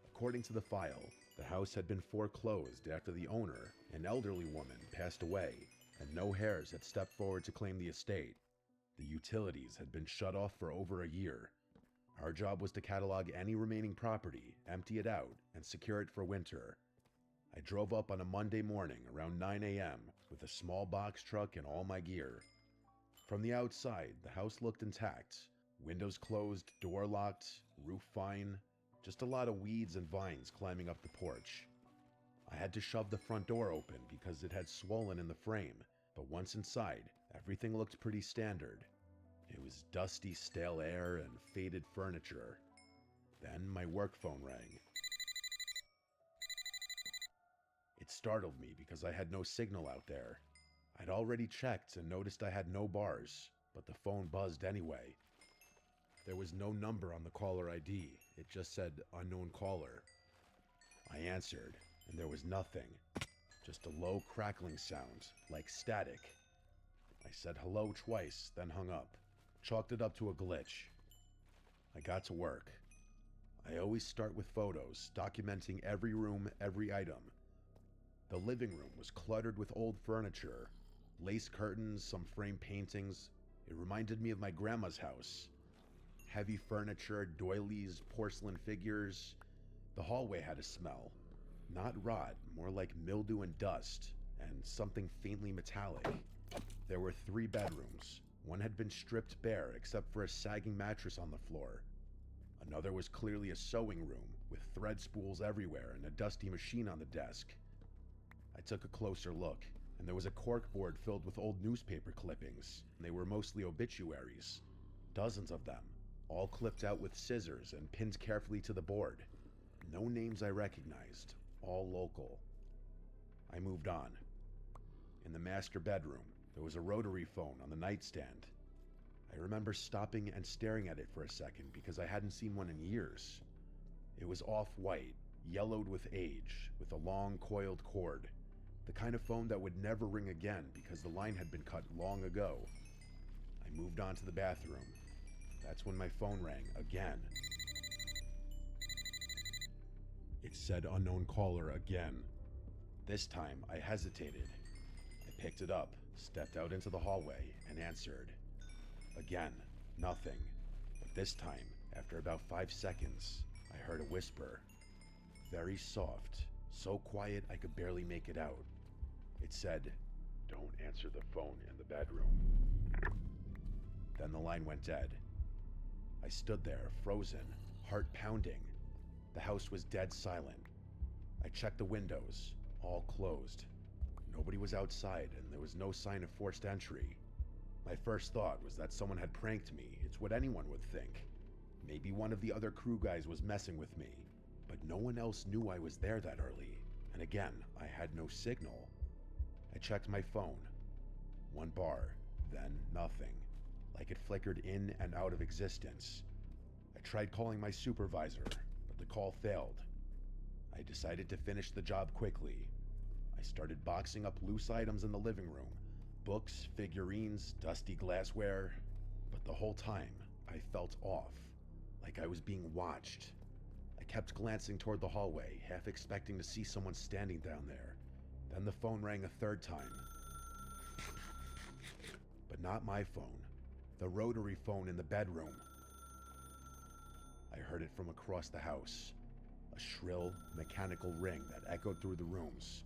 According to the file, the house had been foreclosed after the owner, an elderly woman, passed away, and no heirs had stepped forward to claim the estate. The utilities had been shut off for over a year. Our job was to catalog any remaining property, empty it out, and secure it for winter. I drove up on a Monday morning around 9 a.m. with a small box truck and all my gear. From the outside, the house looked intact. Windows closed, door locked, roof fine. Just a lot of weeds and vines climbing up the porch. I had to shove the front door open because it had swollen in the frame, but once inside, everything looked pretty standard. It was dusty, stale air and faded furniture. Then my work phone rang. It startled me because I had no signal out there. I'd already checked and noticed I had no bars, but the phone buzzed anyway. There was no number on the caller ID. It just said unknown caller. I answered, and there was nothing. Just a low crackling sound, like static. I said hello twice, then hung up. Chalked it up to a glitch. I got to work. I always start with photos, documenting every room, every item. The living room was cluttered with old furniture, lace curtains, some framed paintings. It reminded me of my grandma's house. Heavy furniture, doilies, porcelain figures. The hallway had a smell. Not rot, more like mildew and dust, and something faintly metallic. There were 3 bedrooms. One had been stripped bare except for a sagging mattress on the floor. Another was clearly a sewing room, with thread spools everywhere and a dusty machine on the desk. I took a closer look, and there was a corkboard filled with old newspaper clippings, and they were mostly obituaries. Dozens of them, all clipped out with scissors and pinned carefully to the board. No names I recognized, all local. I moved on. In the master bedroom, there was a rotary phone on the nightstand. I remember stopping and staring at it for a second because I hadn't seen one in years. It was off-white, yellowed with age, with a long coiled cord. The kind of phone that would never ring again because the line had been cut long ago. I moved on to the bathroom. That's when my phone rang again. It said unknown caller again. This time, I hesitated. I picked it up, stepped out into the hallway, and answered. Again, nothing. But this time, after about 5 seconds, I heard a whisper. Very soft, so quiet I could barely make it out. It said, "Don't answer the phone in the bedroom." Then the line went dead. I stood there, frozen, heart pounding. The house was dead silent. I checked the windows, all closed. Nobody was outside, and there was no sign of forced entry. My first thought was that someone had pranked me. It's what anyone would think. Maybe one of the other crew guys was messing with me, but no one else knew I was there that early. And again, I had no signal. I checked my phone. 1 bar, then nothing. Like it flickered in and out of existence. I tried calling my supervisor, but the call failed. I decided to finish the job quickly. I started boxing up loose items in the living room. Books, figurines, dusty glassware. But the whole time, I felt off. Like I was being watched. I kept glancing toward the hallway, half expecting to see someone standing down there. Then the phone rang a 3rd time. But not my phone. The rotary phone in the bedroom. I heard it from across the house. A shrill, mechanical ring that echoed through the rooms.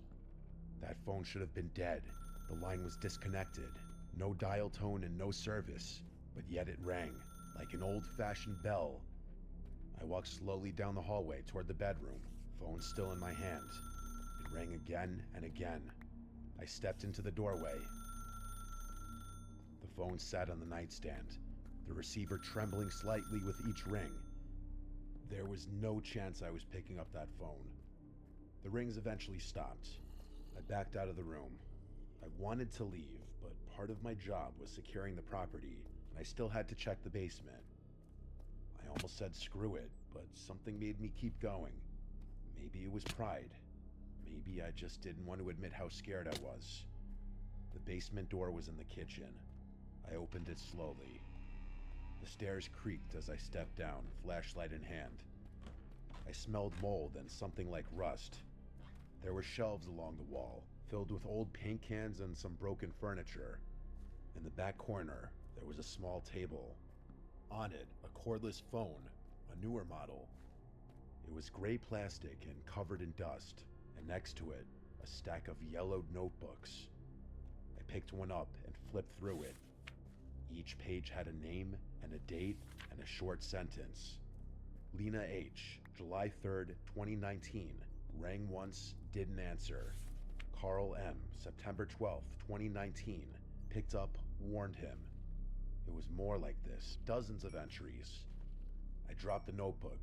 That phone should have been dead. The line was disconnected. No dial tone and no service. But yet it rang, like an old-fashioned bell. I walked slowly down the hallway toward the bedroom, phone still in my hand. It rang again and again. I stepped into the doorway. The phone sat on the nightstand, the receiver trembling slightly with each ring. There was no chance I was picking up that phone. The rings eventually stopped. I backed out of the room. I wanted to leave, but part of my job was securing the property, and I still had to check the basement. I almost said screw it, but something made me keep going. Maybe it was pride. Maybe I just didn't want to admit how scared I was. The basement door was in the kitchen. I opened it slowly. The stairs creaked as I stepped down, flashlight in hand. I smelled mold and something like rust. There were shelves along the wall, filled with old paint cans and some broken furniture. In the back corner, there was a small table. On it, a cordless phone, a newer model. It was gray plastic and covered in dust, and next to it, a stack of yellowed notebooks. I picked one up and flipped through it. Each page had a name and a date and a short sentence. Lena H., July 3rd, 2019. Rang once, didn't answer. Carl M., September 12th, 2019. Picked up, warned him. It was more like this, dozens of entries. I dropped the notebook,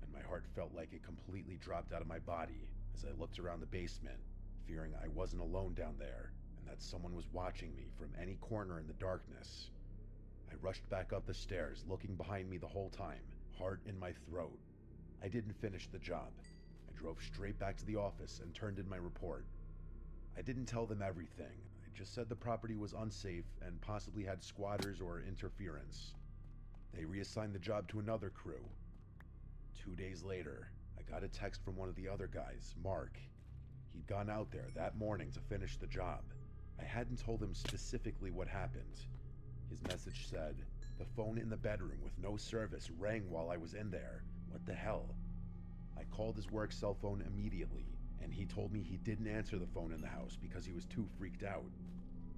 and my heart felt like it completely dropped out of my body as I looked around the basement, fearing I wasn't alone down there, and that someone was watching me from any corner in the darkness. I rushed back up the stairs, looking behind me the whole time, heart in my throat. I didn't finish the job. I drove straight back to the office and turned in my report. I didn't tell them everything. I just said the property was unsafe and possibly had squatters or interference. They reassigned the job to another crew. 2 days later, I got a text from one of the other guys, Mark. He'd gone out there that morning to finish the job. I hadn't told him specifically what happened. His message said, "The phone in the bedroom with no service rang while I was in there. What the hell?" I called his work cell phone immediately, and he told me he didn't answer the phone in the house because he was too freaked out.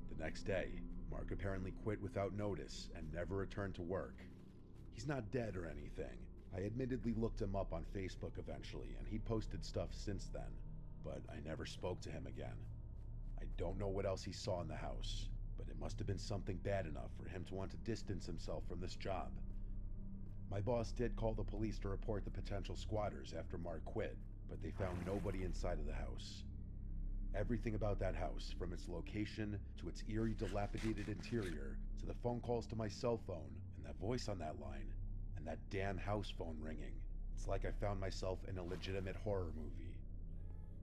The next day, Mark apparently quit without notice and never returned to work. He's not dead or anything. I admittedly looked him up on Facebook eventually, and he'd posted stuff since then, but I never spoke to him again. I don't know what else he saw in the house, but it must have been something bad enough for him to want to distance himself from this job. My boss did call the police to report the potential squatters after Mark quit, but they found nobody inside of the house. Everything about that house, from its location to its eerie, dilapidated interior, to the phone calls to my cell phone, and that voice on that line, and that damn house phone ringing. It's like I found myself in a legitimate horror movie.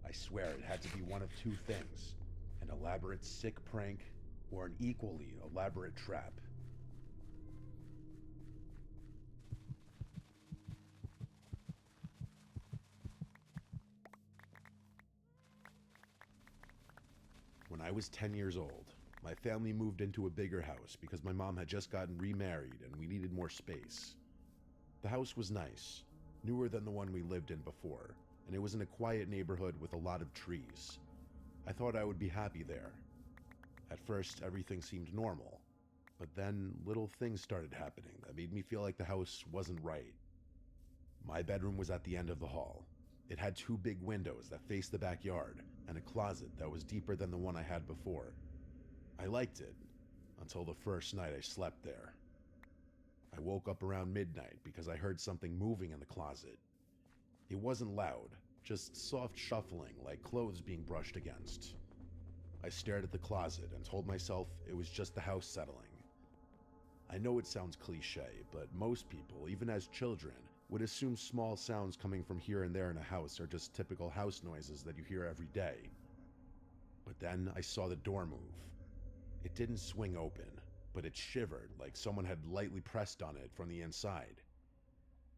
I swear it had to be one of two things: an elaborate sick prank or an equally elaborate trap. When I was 10 years old, my family moved into a bigger house because my mom had just gotten remarried and we needed more space. The house was nice, newer than the one we lived in before, and it was in a quiet neighborhood with a lot of trees. I thought I would be happy there. At first, everything seemed normal, but then little things started happening that made me feel like the house wasn't right. My bedroom was at the end of the hall. It had two big windows that faced the backyard and a closet that was deeper than the one I had before. I liked it, until the first night I slept there. I woke up around midnight because I heard something moving in the closet. It wasn't loud, just soft shuffling like clothes being brushed against. I stared at the closet and told myself it was just the house settling. I know it sounds cliche, but most people, even as children, would assume small sounds coming from here and there in a house are just typical house noises that you hear every day. But then I saw the door move. It didn't swing open, but it shivered like someone had lightly pressed on it from the inside.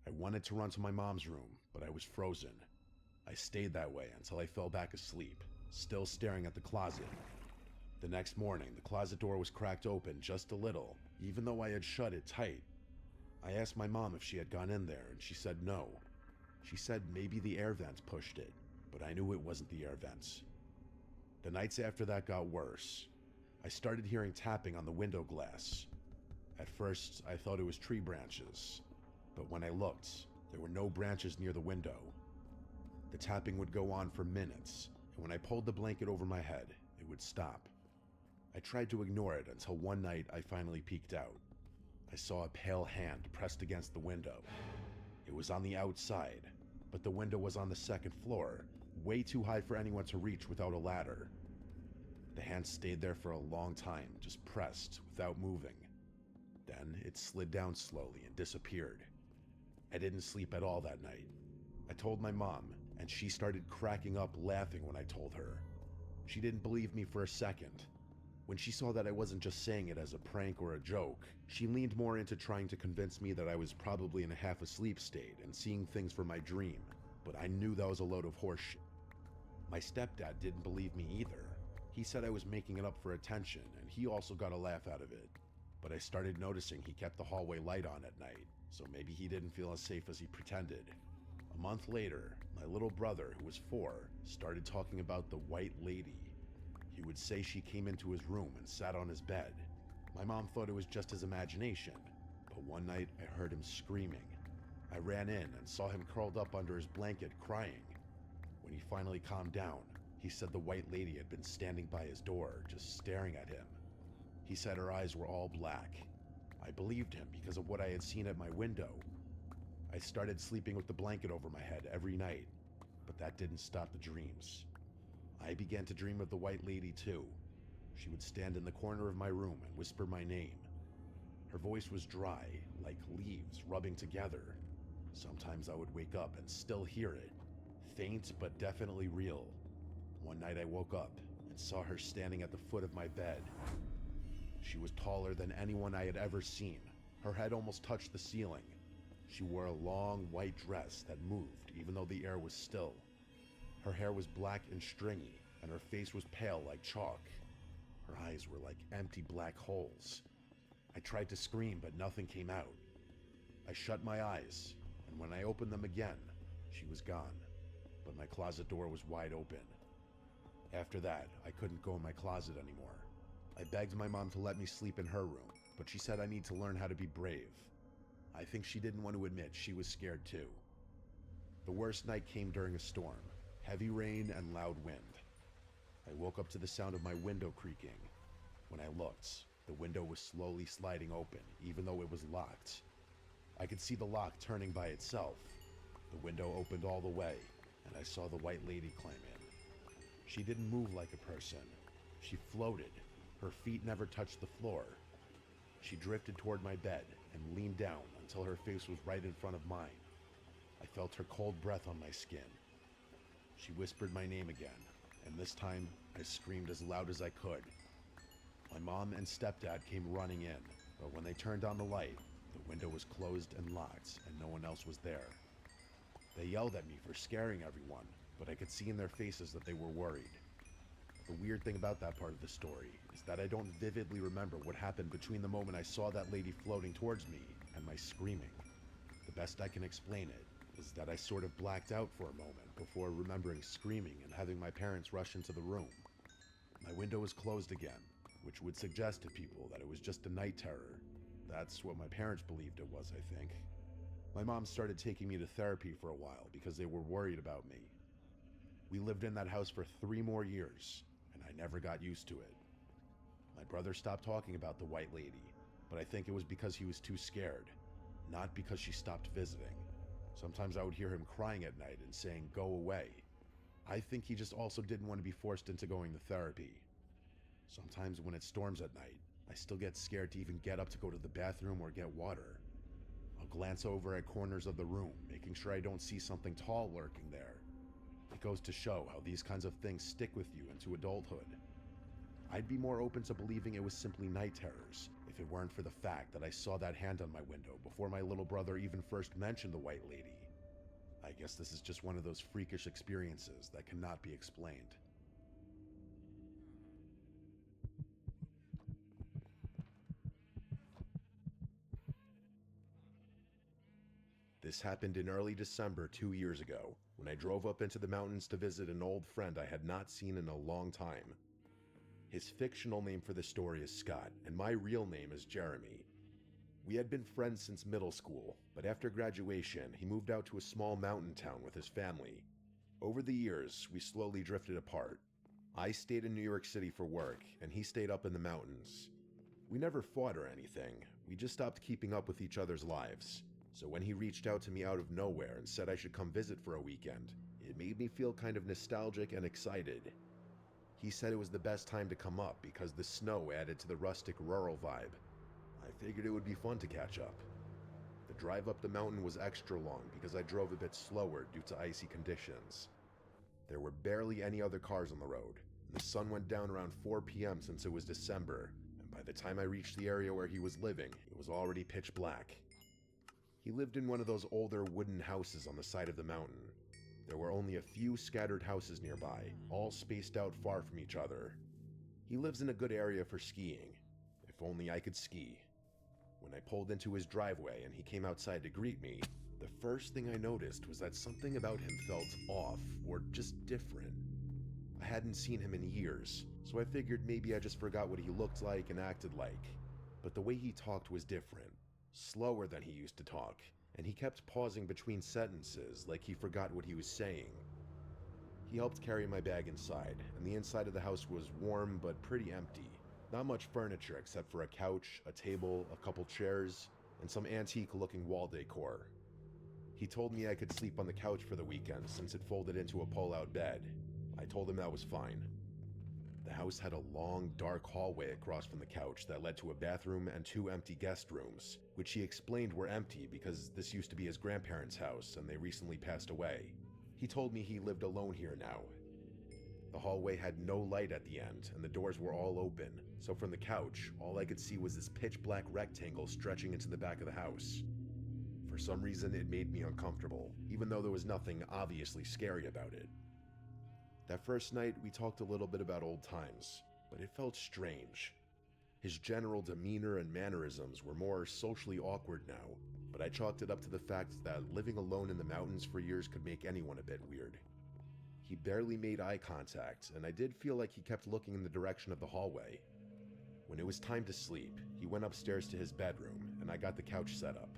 I wanted to run to my mom's room, but I was frozen. I stayed that way until I fell back asleep, still staring at the closet. The next morning, the closet door was cracked open just a little, even though I had shut it tight. I asked my mom if she had gone in there, and she said no. She said maybe the air vents pushed it, but I knew it wasn't the air vents. The nights after that got worse. I started hearing tapping on the window glass. At first, I thought it was tree branches, but when I looked, there were no branches near the window. The tapping would go on for minutes, and when I pulled the blanket over my head, it would stop. I tried to ignore it until one night I finally peeked out. I saw a pale hand pressed against the window. It was on the outside, but the window was on the second floor, way too high for anyone to reach without a ladder. The hand stayed there for a long time, just pressed, without moving. Then it slid down slowly and disappeared. I didn't sleep at all that night. I told my mom, and she started cracking up laughing when I told her. She didn't believe me for a second. When she saw that I wasn't just saying it as a prank or a joke, she leaned more into trying to convince me that I was probably in a half-asleep state and seeing things from my dream, but I knew that was a load of horseshit. My stepdad didn't believe me either. He said I was making it up for attention, and he also got a laugh out of it. But I started noticing he kept the hallway light on at night, so maybe he didn't feel as safe as he pretended. A month later, my little brother, who was 4, started talking about the white lady. He would say she came into his room and sat on his bed. My mom thought it was just his imagination, but one night I heard him screaming. I ran in and saw him curled up under his blanket crying. When he finally calmed down, he said the white lady had been standing by his door, just staring at him. He said her eyes were all black. I believed him because of what I had seen at my window. I started sleeping with the blanket over my head every night, but that didn't stop the dreams. I began to dream of the white lady too. She would stand in the corner of my room and whisper my name. Her voice was dry, like leaves rubbing together. Sometimes I would wake up and still hear it, faint but definitely real. One night I woke up and saw her standing at the foot of my bed. She was taller than anyone I had ever seen. Her head almost touched the ceiling. She wore a long white dress that moved even though the air was still. Her hair was black and stringy, and her face was pale like chalk. Her eyes were like empty black holes. I tried to scream, but nothing came out. I shut my eyes, and when I opened them again, she was gone, but my closet door was wide open. After that, I couldn't go in my closet anymore. I begged my mom to let me sleep in her room, but she said I need to learn how to be brave. I think she didn't want to admit she was scared too. The worst night came during a storm, heavy rain and loud wind. I woke up to the sound of my window creaking. When I looked, the window was slowly sliding open, even though it was locked. I could see the lock turning by itself. The window opened all the way, and I saw the white lady climb in. She didn't move like a person. She floated. Her feet never touched the floor. She drifted toward my bed and leaned down until her face was right in front of mine. I felt her cold breath on my skin. She whispered my name again, and this time I screamed as loud as I could. My mom and stepdad came running in, but when they turned on the light, the window was closed and locked, and no one else was there. They yelled at me for scaring everyone, but I could see in their faces that they were worried. The weird thing about that part of the story is that I don't vividly remember what happened between the moment I saw that lady floating towards me and my screaming. The best I can explain it is that I sort of blacked out for a moment before remembering screaming and having my parents rush into the room. My window was closed again, which would suggest to people that it was just a night terror. That's what my parents believed it was, I think. My mom started taking me to therapy for a while because they were worried about me. We lived in that house for 3 more years, and I never got used to it. My brother stopped talking about the white lady, but I think it was because he was too scared, not because she stopped visiting. Sometimes I would hear him crying at night and saying, "Go away." I think he just also didn't want to be forced into going to therapy. Sometimes when it storms at night, I still get scared to even get up to go to the bathroom or get water. I'll glance over at corners of the room, making sure I don't see something tall lurking there. It goes to show how these kinds of things stick with you into adulthood. I'd be more open to believing it was simply night terrors if it weren't for the fact that I saw that hand on my window before my little brother even first mentioned the white lady. I guess this is just one of those freakish experiences that cannot be explained. This happened in early December 2 years ago, when I drove up into the mountains to visit an old friend I had not seen in a long time. His fictional name for the story is Scott, and my real name is Jeremy. We had been friends since middle school, but after graduation, he moved out to a small mountain town with his family. Over the years, we slowly drifted apart. I stayed in New York City for work, and he stayed up in the mountains. We never fought or anything, we just stopped keeping up with each other's lives. So when he reached out to me out of nowhere and said I should come visit for a weekend, it made me feel kind of nostalgic and excited. He said it was the best time to come up because the snow added to the rustic rural vibe. I figured it would be fun to catch up. The drive up the mountain was extra long because I drove a bit slower due to icy conditions. There were barely any other cars on the road, and the sun went down around 4 p.m. since it was December, and by the time I reached the area where he was living, it was already pitch black. He lived in one of those older wooden houses on the side of the mountain. There were only a few scattered houses nearby, all spaced out far from each other. He lives in a good area for skiing. If only I could ski. When I pulled into his driveway and he came outside to greet me, the first thing I noticed was that something about him felt off, or just different. I hadn't seen him in years, so I figured maybe I just forgot what he looked like and acted like. But the way he talked was different. Slower than he used to talk, and he kept pausing between sentences like he forgot what he was saying. He helped carry my bag inside, and the inside of the house was warm but pretty empty. Not much furniture except for a couch, a table, a couple chairs, and some antique-looking wall decor. He told me I could sleep on the couch for the weekend since it folded into a pull-out bed. I told him that was fine. The house had a long, dark hallway across from the couch that led to a bathroom and 2 empty guest rooms, which he explained were empty because this used to be his grandparents' house and they recently passed away. He told me he lived alone here now. The hallway had no light at the end, and the doors were all open, so from the couch, all I could see was this pitch-black rectangle stretching into the back of the house. For some reason, it made me uncomfortable, even though there was nothing obviously scary about it. That first night, we talked a little bit about old times, but it felt strange. His general demeanor and mannerisms were more socially awkward now, but I chalked it up to the fact that living alone in the mountains for years could make anyone a bit weird. He barely made eye contact, and I did feel like he kept looking in the direction of the hallway. When it was time to sleep, he went upstairs to his bedroom, and I got the couch set up.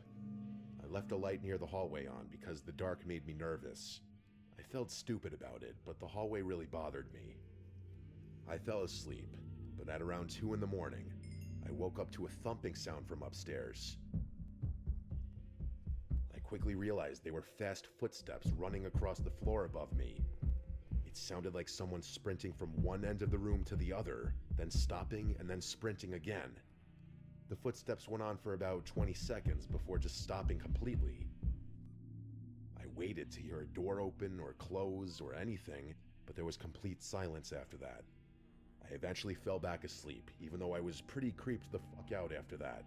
I left a light near the hallway on because the dark made me nervous. I felt stupid about it, but the hallway really bothered me. I fell asleep, but at around 2 in the morning, I woke up to a thumping sound from upstairs. I quickly realized they were fast footsteps running across the floor above me. It sounded like someone sprinting from one end of the room to the other, then stopping and then sprinting again. The footsteps went on for about 20 seconds before just stopping completely. I waited to hear a door open or close or anything, but there was complete silence after that. I eventually fell back asleep, even though I was pretty creeped the fuck out after that.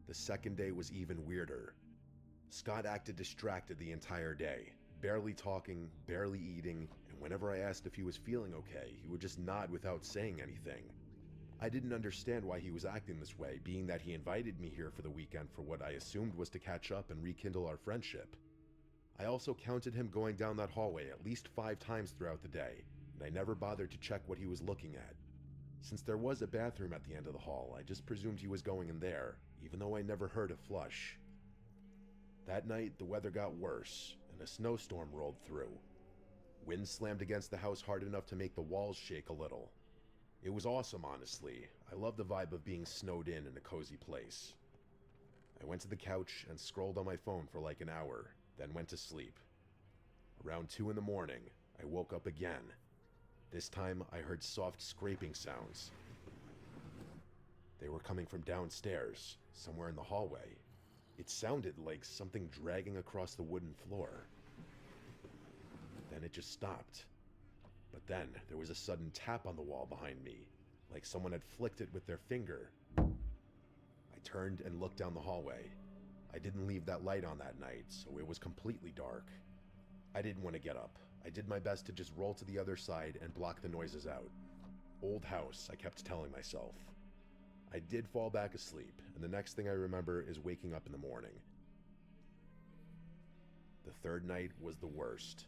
The second day was even weirder. Scott acted distracted the entire day, barely talking, barely eating, and whenever I asked if he was feeling okay, he would just nod without saying anything. I didn't understand why he was acting this way, being that he invited me here for the weekend for what I assumed was to catch up and rekindle our friendship. I also counted him going down that hallway at least 5 times throughout the day, and I never bothered to check what he was looking at. Since there was a bathroom at the end of the hall, I just presumed he was going in there, even though I never heard a flush. That night, the weather got worse, and a snowstorm rolled through. Wind slammed against the house hard enough to make the walls shake a little. It was awesome, honestly. I love the vibe of being snowed in a cozy place. I went to the couch and scrolled on my phone for like an hour, then went to sleep. Around 2 in the morning, I woke up again. This time, I heard soft scraping sounds. They were coming from downstairs, somewhere in the hallway. It sounded like something dragging across the wooden floor. Then it just stopped. But then, there was a sudden tap on the wall behind me, like someone had flicked it with their finger. I turned and looked down the hallway. I didn't leave that light on that night, so it was completely dark. I didn't want to get up. I did my best to just roll to the other side and block the noises out. Old house, I kept telling myself. I did fall back asleep, and the next thing I remember is waking up in the morning. The third night was the worst.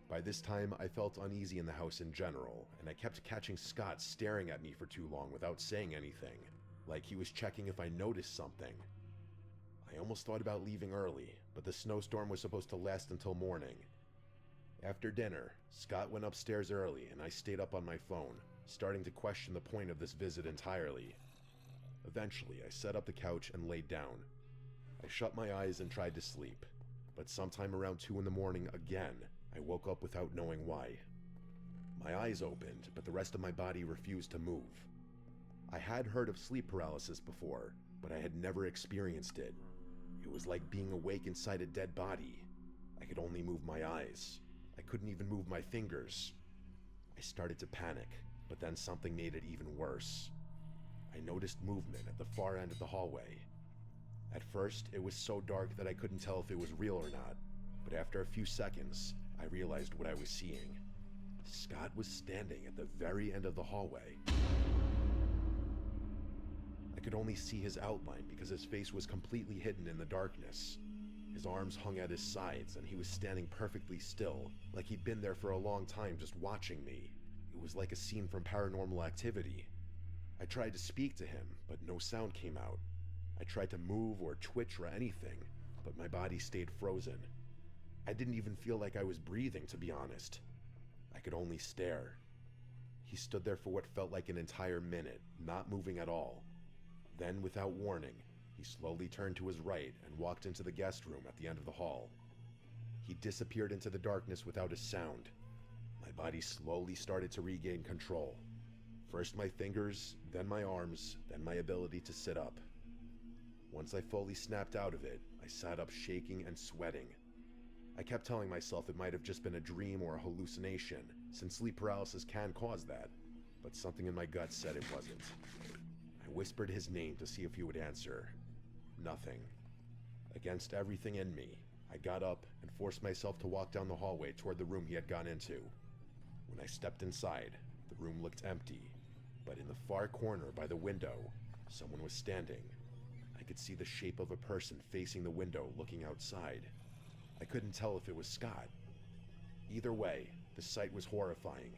By this time, I felt uneasy in the house in general, and I kept catching Scott staring at me for too long without saying anything, like he was checking if I noticed something. I almost thought about leaving early, but the snowstorm was supposed to last until morning. After dinner, Scott went upstairs early, and I stayed up on my phone, starting to question the point of this visit entirely. Eventually, I set up the couch and laid down. I shut my eyes and tried to sleep, but sometime around 2 in the morning again, I woke up without knowing why. My eyes opened, but the rest of my body refused to move. I had heard of sleep paralysis before, but I had never experienced it. It was like being awake inside a dead body. I could only move my eyes. I couldn't even move my fingers. I started to panic, but then something made it even worse. I noticed movement at the far end of the hallway. At first, it was so dark that I couldn't tell if it was real or not, but after a few seconds, I realized what I was seeing. Scott was standing at the very end of the hallway. I could only see his outline because his face was completely hidden in the darkness. His arms hung at his sides, and he was standing perfectly still, like he'd been there for a long time just watching me. It was like a scene from Paranormal Activity. I tried to speak to him, but no sound came out. I tried to move or twitch or anything, but my body stayed frozen. I didn't even feel like I was breathing, to be honest. I could only stare. He stood there for what felt like an entire minute, not moving at all. Then, without warning, he slowly turned to his right and walked into the guest room at the end of the hall. He disappeared into the darkness without a sound. My body slowly started to regain control. First my fingers, then my arms, then my ability to sit up. Once I fully snapped out of it, I sat up shaking and sweating. I kept telling myself it might have just been a dream or a hallucination, since sleep paralysis can cause that, but something in my gut said it wasn't. I whispered his name to see if he would answer. Nothing. Against everything in me, I got up and forced myself to walk down the hallway toward the room he had gone into. When I stepped inside, the room looked empty, but in the far corner by the window, someone was standing. I could see the shape of a person facing the window looking outside. I couldn't tell if it was Scott. Either way, the sight was horrifying.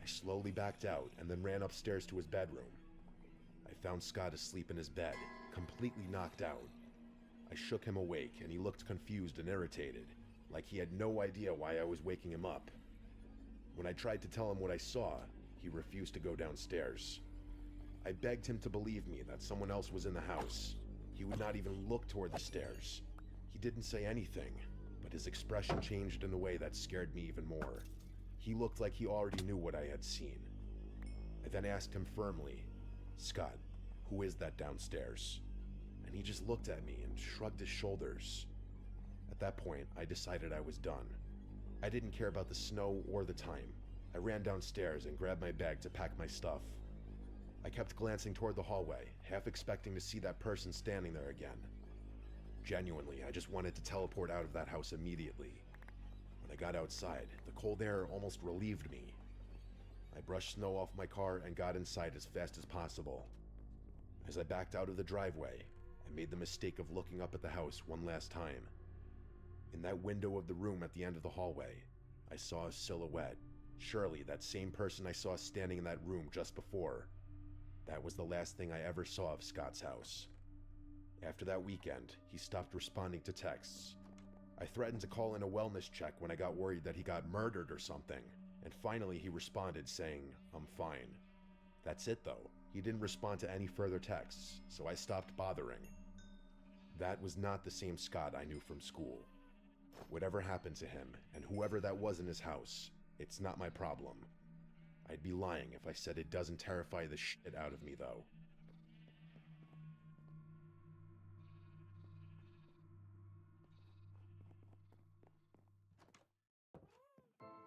I slowly backed out and then ran upstairs to his bedroom. I found Scott asleep in his bed, completely knocked out. I shook him awake and he looked confused and irritated, like he had no idea why I was waking him up. When I tried to tell him what I saw, he refused to go downstairs. I begged him to believe me that someone else was in the house. He would not even look toward the stairs. He didn't say anything, but his expression changed in a way that scared me even more. He looked like he already knew what I had seen. I then asked him firmly, "Scott, who is that downstairs?" And he just looked at me and shrugged his shoulders. At that point, I decided I was done. I didn't care about the snow or the time. I ran downstairs and grabbed my bag to pack my stuff. I kept glancing toward the hallway, half expecting to see that person standing there again. Genuinely, I just wanted to teleport out of that house immediately. When I got outside, the cold air almost relieved me. I brushed snow off my car and got inside as fast as possible. As I backed out of the driveway, I made the mistake of looking up at the house one last time. In that window of the room at the end of the hallway, I saw a silhouette. Surely that same person I saw standing in that room just before. That was the last thing I ever saw of Scott's house. After that weekend, he stopped responding to texts. I threatened to call in a wellness check when I got worried that he got murdered or something, and finally he responded saying, "I'm fine." That's it though. He didn't respond to any further texts, so I stopped bothering. That was not the same Scott I knew from school. Whatever happened to him, and whoever that was in his house, it's not my problem. I'd be lying if I said it doesn't terrify the shit out of me though.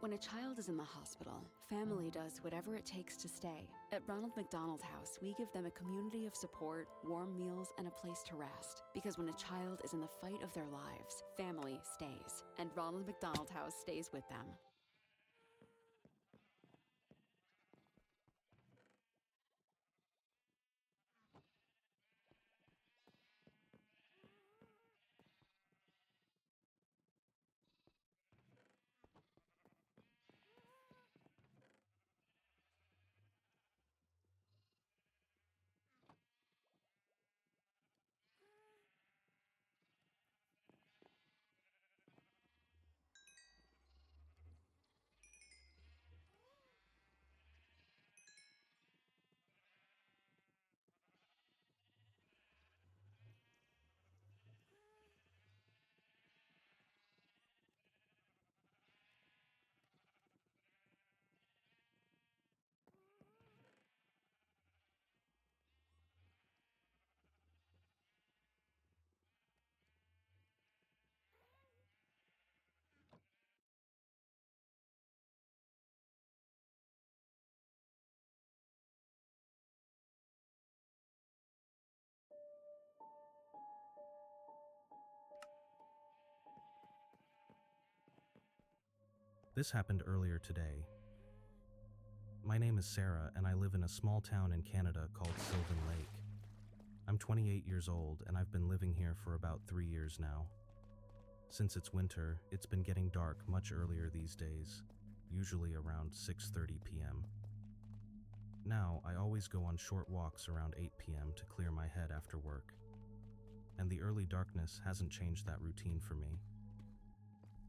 When a child is in the hospital, family does whatever it takes to stay. At Ronald McDonald House, we give them a community of support, warm meals, and a place to rest. Because when a child is in the fight of their lives, family stays. And Ronald McDonald House stays with them. This happened earlier today. My name is Sarah, and I live in a small town in Canada called Sylvan Lake. I'm 28 years old, and I've been living here for about 3 years now. Since it's winter, it's been getting dark much earlier these days, usually around 6:30 p.m. Now, I always go on short walks around 8 p.m. to clear my head after work. And the early darkness hasn't changed that routine for me.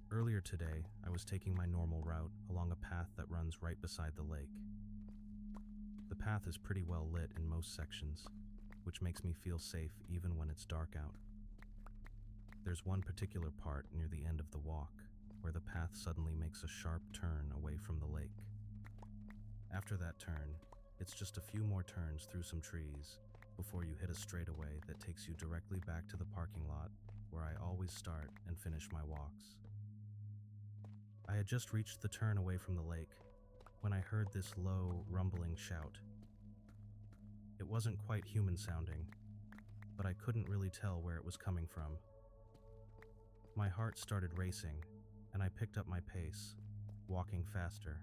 Earlier today, I was taking my normal route along a path that runs right beside the lake. The path is pretty well lit in most sections, which makes me feel safe even when it's dark out. There's one particular part near the end of the walk where the path suddenly makes a sharp turn away from the lake. After that turn, It's just a few more turns through some trees before you hit a straightaway that takes you directly back to the parking lot where I always start and finish my walks. I had just reached the turn away from the lake when I heard this low, rumbling shout. It wasn't quite human sounding, but I couldn't really tell where it was coming from. My heart started racing, and I picked up my pace, walking faster.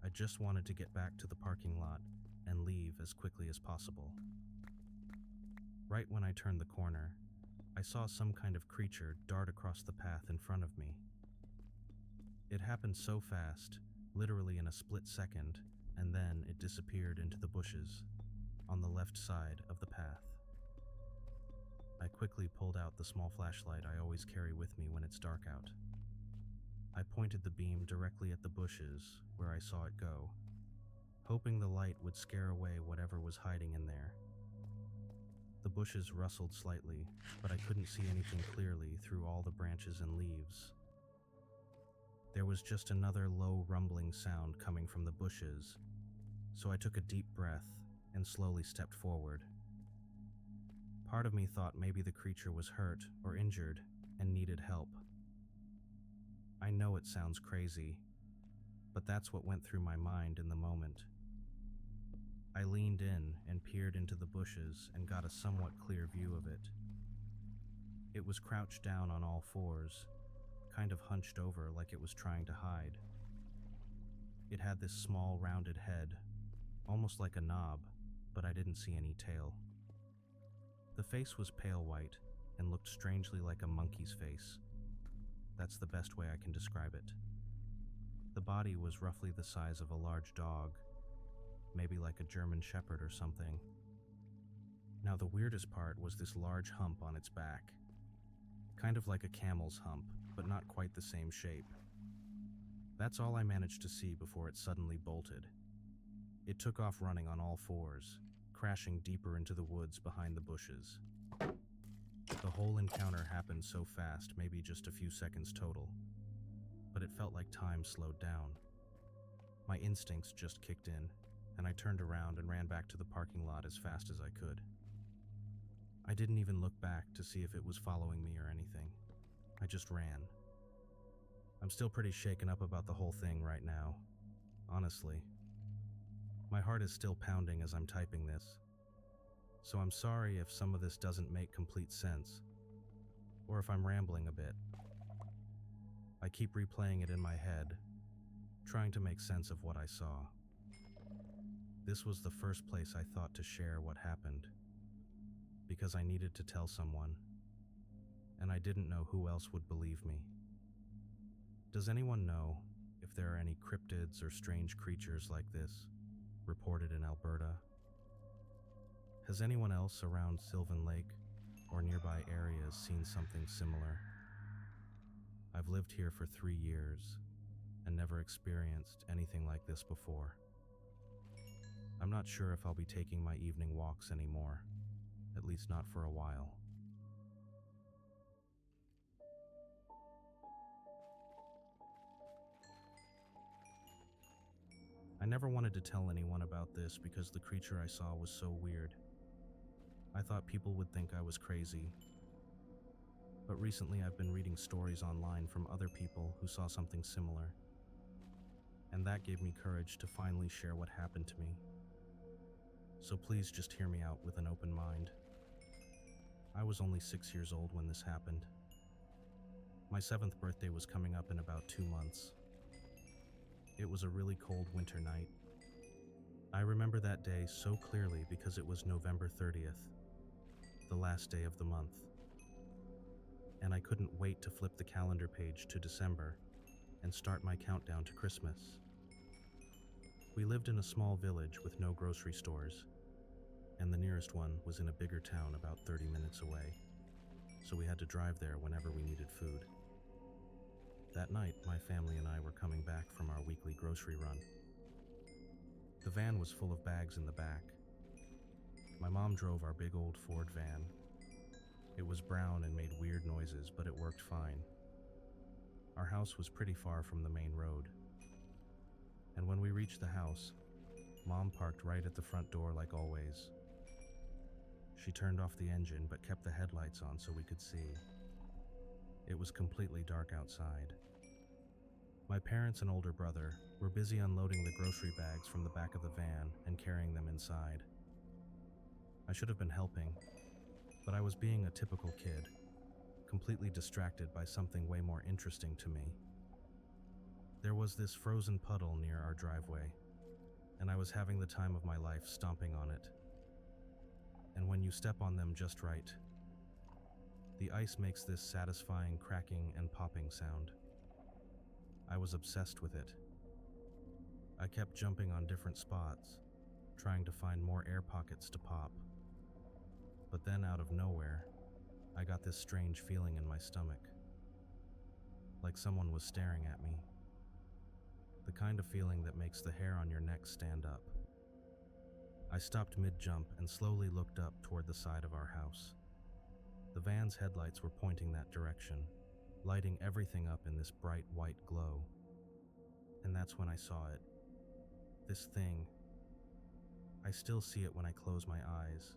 I just wanted to get back to the parking lot and leave as quickly as possible. Right when I turned the corner, I saw some kind of creature dart across the path in front of me. It happened so fast, literally in a split second, and then it disappeared into the bushes on the left side of the path. I quickly pulled out the small flashlight I always carry with me when it's dark out. I pointed the beam directly at the bushes where I saw it go, hoping the light would scare away whatever was hiding in there. The bushes rustled slightly, but I couldn't see anything clearly through all the branches and leaves. There was just another low rumbling sound coming from the bushes, so I took a deep breath and slowly stepped forward. Part of me thought maybe the creature was hurt or injured and needed help. I know it sounds crazy, but that's what went through my mind in the moment. I leaned in and peered into the bushes and got a somewhat clear view of it. It was crouched down on all fours, kind of hunched over like it was trying to hide. It had this small rounded head, almost like a knob, but I didn't see any tail. The face was pale white and looked strangely like a monkey's face. That's the best way I can describe it. The body was roughly the size of a large dog, maybe like a German Shepherd or something. Now the weirdest part was this large hump on its back, kind of like a camel's hump, but not quite the same shape. That's all I managed to see before it suddenly bolted. It took off running on all fours, crashing deeper into the woods behind the bushes. The whole encounter happened so fast, maybe just a few seconds total, but it felt like time slowed down. My instincts just kicked in, and I turned around and ran back to the parking lot as fast as I could. I didn't even look back to see if it was following me or anything. I just ran. I'm still pretty shaken up about the whole thing right now, honestly. My heart is still pounding as I'm typing this, so I'm sorry if some of this doesn't make complete sense, or if I'm rambling a bit. I keep replaying it in my head, trying to make sense of what I saw. This was the first place I thought to share what happened, because I needed to tell someone, and I didn't know who else would believe me. Does anyone know if there are any cryptids or strange creatures like this reported in Alberta? Has anyone else around Sylvan Lake or nearby areas seen something similar? I've lived here for 3 years and never experienced anything like this before. I'm not sure if I'll be taking my evening walks anymore, at least not for a while. I never wanted to tell anyone about this because the creature I saw was so weird. I thought people would think I was crazy. But recently I've been reading stories online from other people who saw something similar. And that gave me courage to finally share what happened to me. So please just hear me out with an open mind. I was only 6 years old when this happened. My 7th birthday was coming up in about 2 months. It was a really cold winter night. I remember that day so clearly because it was November 30th, the last day of the month. And I couldn't wait to flip the calendar page to December and start my countdown to Christmas. We lived in a small village with no grocery stores, and the nearest one was in a bigger town about 30 minutes away, so we had to drive there whenever we needed food. That night, my family and I were coming back from our weekly grocery run. The van was full of bags in the back. My mom drove our big old Ford van. It was brown and made weird noises, but it worked fine. Our house was pretty far from the main road. And when we reached the house, Mom parked right at the front door like always. She turned off the engine but kept the headlights on so we could see. It was completely dark outside. My parents and older brother were busy unloading the grocery bags from the back of the van and carrying them inside. I should have been helping, but I was being a typical kid, completely distracted by something way more interesting to me. There was this frozen puddle near our driveway, and I was having the time of my life stomping on it. And when you step on them just right, the ice makes this satisfying cracking and popping sound. I was obsessed with it. I kept jumping on different spots, trying to find more air pockets to pop. But then out of nowhere, I got this strange feeling in my stomach, like someone was staring at me. The kind of feeling that makes the hair on your neck stand up. I stopped mid-jump and slowly looked up toward the side of our house. The van's headlights were pointing that direction, lighting everything up in this bright white glow. And that's when I saw it. This thing. I still see it when I close my eyes,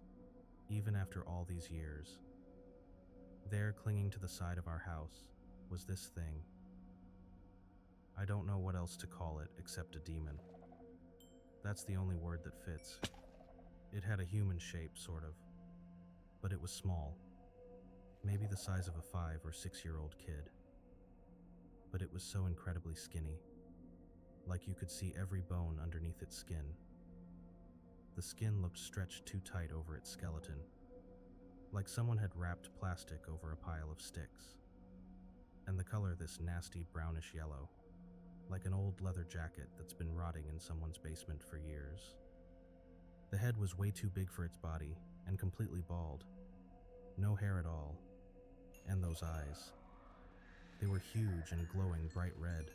even after all these years. There, clinging to the side of our house, was this thing. I don't know what else to call it except a demon. That's the only word that fits. It had a human shape, sort of, but it was small, maybe the size of a 5 or 6-year-old kid. But it was so incredibly skinny, like you could see every bone underneath its skin. The skin looked stretched too tight over its skeleton, like someone had wrapped plastic over a pile of sticks. And the color this nasty brownish yellow, like an old leather jacket that's been rotting in someone's basement for years. The head was way too big for its body and completely bald. No hair at all. And those eyes. They were huge and glowing bright red,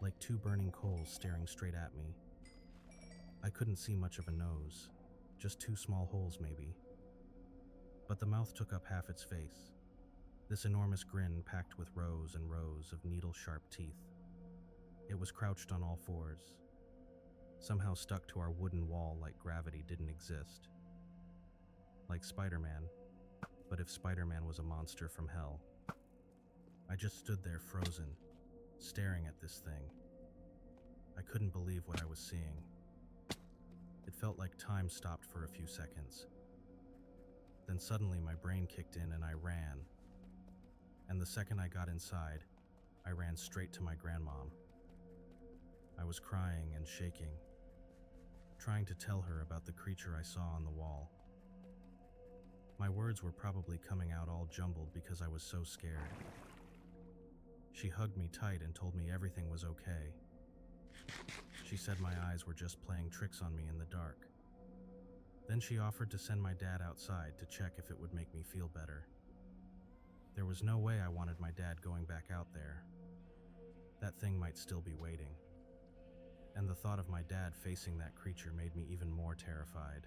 like 2 burning coals staring straight at me. I couldn't see much of a nose, just 2 small holes maybe. But the mouth took up half its face, this enormous grin packed with rows and rows of needle-sharp teeth. It was crouched on all 4s, somehow stuck to our wooden wall like gravity didn't exist. Like Spider-Man, but if Spider-Man was a monster from hell. I just stood there frozen, staring at this thing. I couldn't believe what I was seeing. It felt like time stopped for a few seconds. Then suddenly my brain kicked in and I ran. And the second I got inside, I ran straight to my grandmom. I was crying and shaking, trying to tell her about the creature I saw on the wall. My words were probably coming out all jumbled because I was so scared. She hugged me tight and told me everything was okay. She said my eyes were just playing tricks on me in the dark. Then she offered to send my dad outside to check if it would make me feel better. There was no way I wanted my dad going back out there. That thing might still be waiting. And the thought of my dad facing that creature made me even more terrified.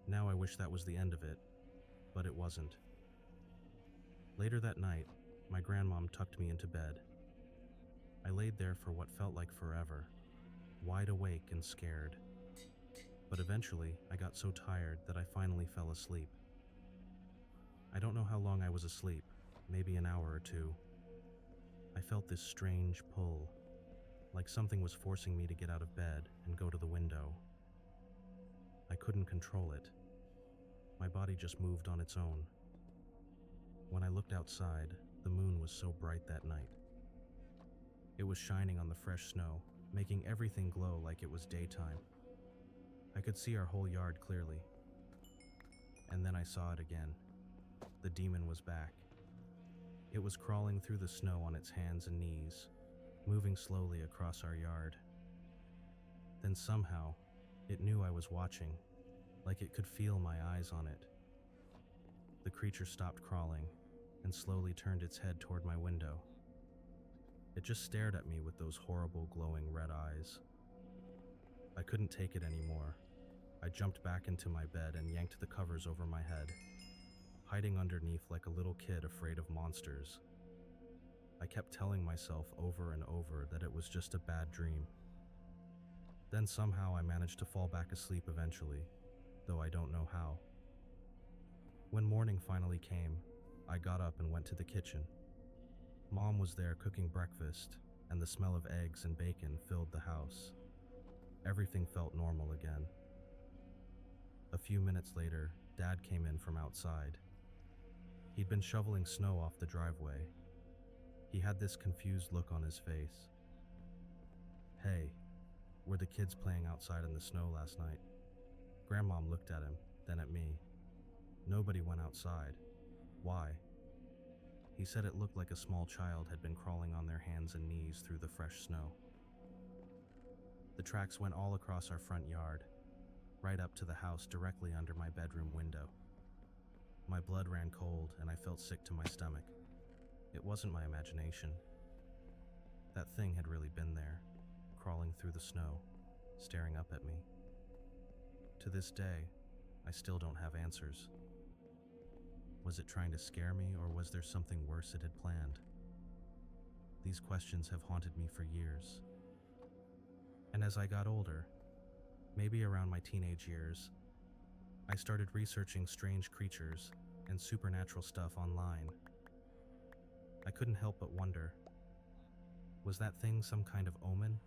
Now I wish that was the end of it, but it wasn't. Later that night, my grandmom tucked me into bed. I laid there for what felt like forever, wide awake and scared. But eventually, I got so tired that I finally fell asleep. I don't know how long I was asleep, maybe an hour or 2. I felt this strange pull, like something was forcing me to get out of bed and go to the window. I couldn't control it. My body just moved on its own. When I looked outside, the moon was so bright that night. It was shining on the fresh snow, making everything glow like it was daytime. I could see our whole yard clearly. And then I saw it again. The demon was back. It was crawling through the snow on its hands and knees, moving slowly across our yard. Then somehow, it knew I was watching, like it could feel my eyes on it. The creature stopped crawling and slowly turned its head toward my window. It just stared at me with those horrible glowing red eyes. I couldn't take it anymore. I jumped back into my bed and yanked the covers over my head, hiding underneath like a little kid afraid of monsters. I kept telling myself over and over that it was just a bad dream. Then somehow I managed to fall back asleep eventually, though I don't know how. When morning finally came, I got up and went to the kitchen. Mom was there cooking breakfast, and the smell of eggs and bacon filled the house. Everything felt normal again. A few minutes later, Dad came in from outside. He'd been shoveling snow off the driveway. He had this confused look on his face. "Hey, were the kids playing outside in the snow last night?" Grandmom looked at him, then at me. "Nobody went outside. Why?" He said it looked like a small child had been crawling on their hands and knees through the fresh snow. The tracks went all across our front yard, right up to the house directly under my bedroom window. My blood ran cold and I felt sick to my stomach. It wasn't my imagination. That thing had really been there, crawling through the snow, staring up at me. To this day, I still don't have answers. Was it trying to scare me, or was there something worse it had planned? These questions have haunted me for years. And as I got older, maybe around my teenage years, I started researching strange creatures and supernatural stuff online. I couldn't help but wonder, was that thing some kind of omen?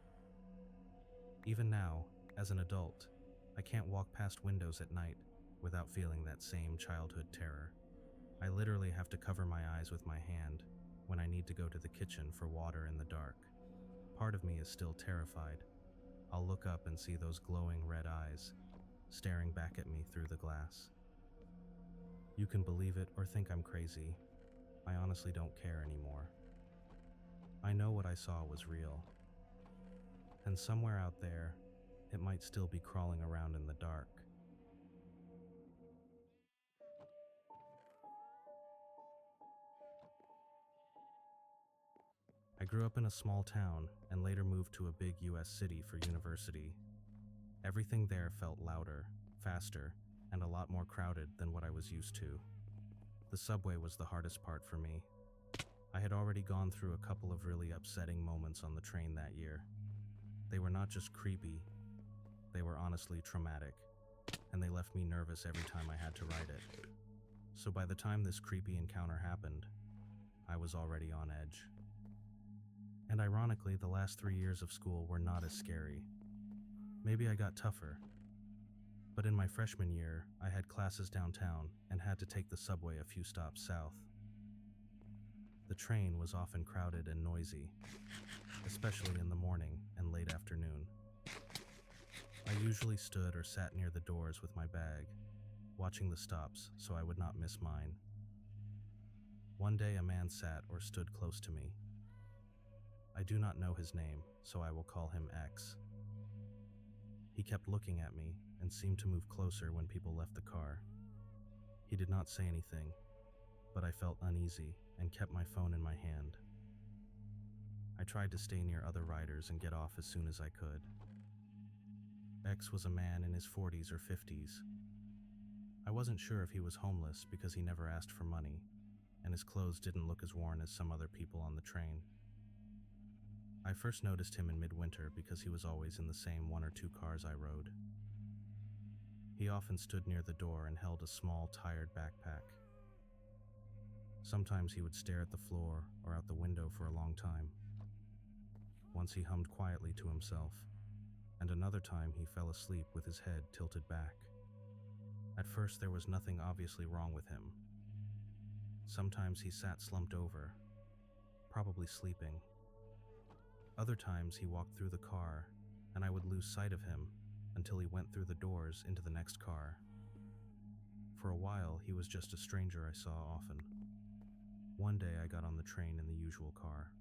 Even now, as an adult, I can't walk past windows at night without feeling that same childhood terror. I literally have to cover my eyes with my hand when I need to go to the kitchen for water in the dark. Part of me is still terrified. I'll look up and see those glowing red eyes staring back at me through the glass. You can believe it or think I'm crazy. I honestly don't care anymore. I know what I saw was real. And somewhere out there, it might still be crawling around in the dark. I grew up in a small town and later moved to a big US city for university. Everything there felt louder, faster, and a lot more crowded than what I was used to. The subway was the hardest part for me. I had already gone through a couple of really upsetting moments on the train that year. They were not just creepy, they were honestly traumatic, and they left me nervous every time I had to ride it. So by the time this creepy encounter happened, I was already on edge. And ironically, the last 3 years of school were not as scary. Maybe I got tougher. But in my freshman year, I had classes downtown and had to take the subway a few stops south. The train was often crowded and noisy, especially in the morning and late afternoon. I usually stood or sat near the doors with my bag, watching the stops so I would not miss mine. One day a man sat or stood close to me. I do not know his name, so I will call him X. He kept looking at me and seemed to move closer when people left the car. He did not say anything, but I felt uneasy and kept my phone in my hand. I tried to stay near other riders and get off as soon as I could. X was a man in his 40s or 50s. I wasn't sure if he was homeless because he never asked for money, and his clothes didn't look as worn as some other people on the train. I first noticed him in midwinter because he was always in the same 1 or 2 cars I rode. He often stood near the door and held a small, tired backpack. Sometimes he would stare at the floor or out the window for a long time. Once he hummed quietly to himself, and another time he fell asleep with his head tilted back. At first there was nothing obviously wrong with him. Sometimes he sat slumped over, probably sleeping. Other times he walked through the car, and I would lose sight of him until he went through the doors into the next car. For a while, he was just a stranger I saw often. One day I got on the train in the usual car.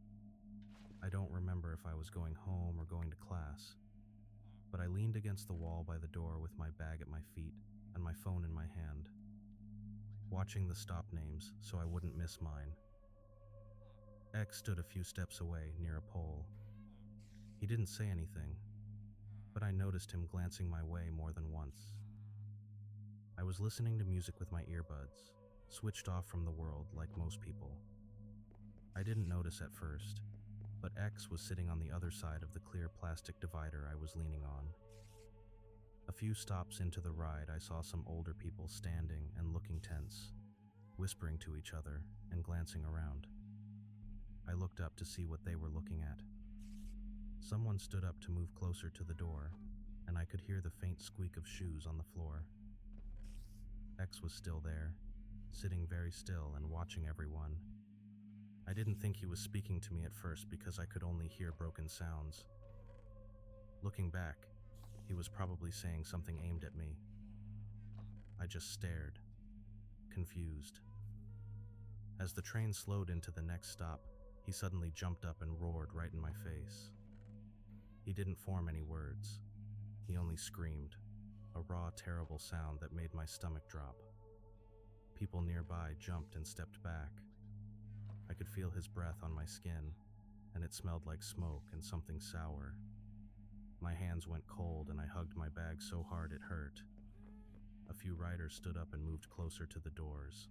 I don't remember if I was going home or going to class, but I leaned against the wall by the door with my bag at my feet and my phone in my hand, watching the stop names so I wouldn't miss mine. X stood a few steps away near a pole. He didn't say anything, but I noticed him glancing my way more than once. I was listening to music with my earbuds, switched off from the world like most people. I didn't notice at first, but X was sitting on the other side of the clear plastic divider I was leaning on. A few stops into the ride, I saw some older people standing and looking tense, whispering to each other and glancing around. I looked up to see what they were looking at. Someone stood up to move closer to the door, and I could hear the faint squeak of shoes on the floor. X was still there, sitting very still and watching everyone. I didn't think he was speaking to me at first because I could only hear broken sounds. Looking back, he was probably saying something aimed at me. I just stared, confused. As the train slowed into the next stop, he suddenly jumped up and roared right in my face. He didn't form any words. He only screamed, a raw, terrible sound that made my stomach drop. People nearby jumped and stepped back. I could feel his breath on my skin, and it smelled like smoke and something sour. My hands went cold and I hugged my bag so hard it hurt. A few riders stood up and moved closer to the doors.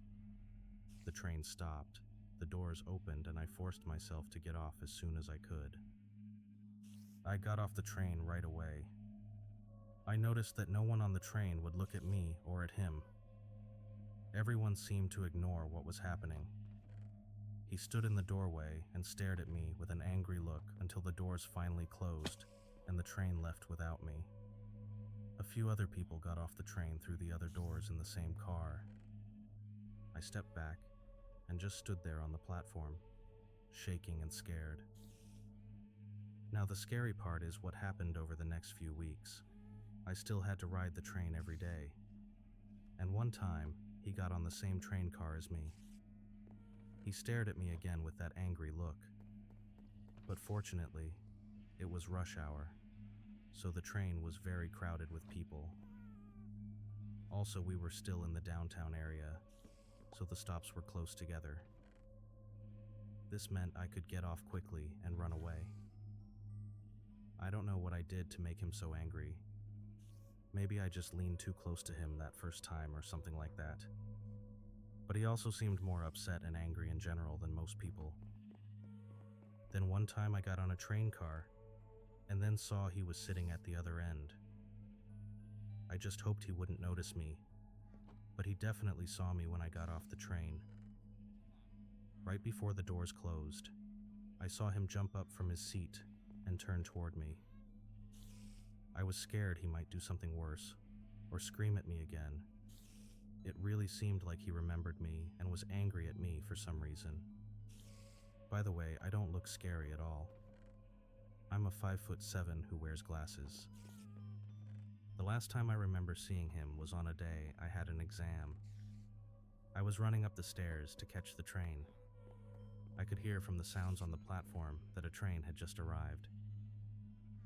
The train stopped, the doors opened, and I forced myself to get off as soon as I could. I got off the train right away. I noticed that no one on the train would look at me or at him. Everyone seemed to ignore what was happening. He stood in the doorway and stared at me with an angry look until the doors finally closed and the train left without me. A few other people got off the train through the other doors in the same car. I stepped back and just stood there on the platform, shaking and scared. Now the scary part is what happened over the next few weeks. I still had to ride the train every day. And one time, he got on the same train car as me. He stared at me again with that angry look. But fortunately, it was rush hour, so the train was very crowded with people. Also, we were still in the downtown area, so the stops were close together. This meant I could get off quickly and run away. I don't know what I did to make him so angry. Maybe I just leaned too close to him that first time or something like that. But he also seemed more upset and angry in general than most people. Then one time I got on a train car, and then saw he was sitting at the other end. I just hoped he wouldn't notice me, but he definitely saw me when I got off the train. Right before the doors closed, I saw him jump up from his seat and turn toward me. I was scared he might do something worse, or scream at me again. It really seemed like he remembered me and was angry at me for some reason. By the way, I don't look scary at all. I'm a 5'7" who wears glasses. The last time I remember seeing him was on a day I had an exam. I was running up the stairs to catch the train. I could hear from the sounds on the platform that a train had just arrived.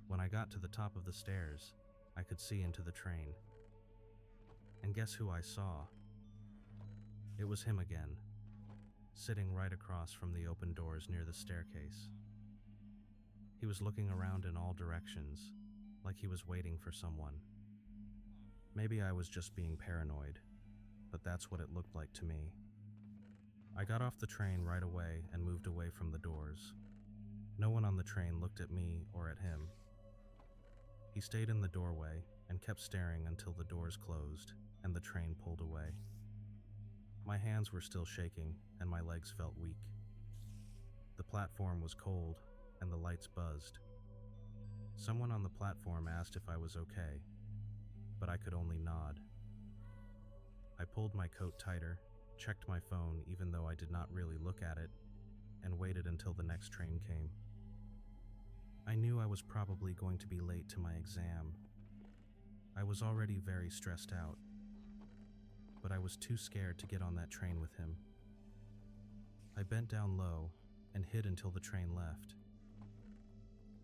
When I got to the top of the stairs, I could see into the train. And guess who I saw? It was him again, sitting right across from the open doors near the staircase. He was looking around in all directions, like he was waiting for someone. Maybe I was just being paranoid, but that's what it looked like to me. I got off the train right away and moved away from the doors. No one on the train looked at me or at him. He stayed in the doorway and kept staring until the doors closed and the train pulled away. My hands were still shaking and my legs felt weak. The platform was cold and the lights buzzed. Someone on the platform asked if I was okay, but I could only nod. I pulled my coat tighter, checked my phone even though I did not really look at it, and waited until the next train came. I knew I was probably going to be late to my exam. I was already very stressed out, but I was too scared to get on that train with him. I bent down low and hid until the train left.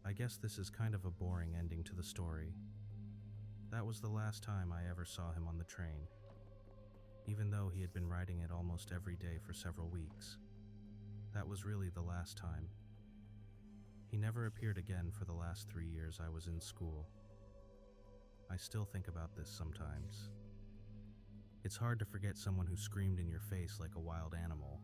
I guess this is kind of a boring ending to the story. That was the last time I ever saw him on the train, even though he had been riding it almost every day for several weeks. That was really the last time. He never appeared again for the last 3 years I was in school. I still think about this sometimes. It's hard to forget someone who screamed in your face like a wild animal,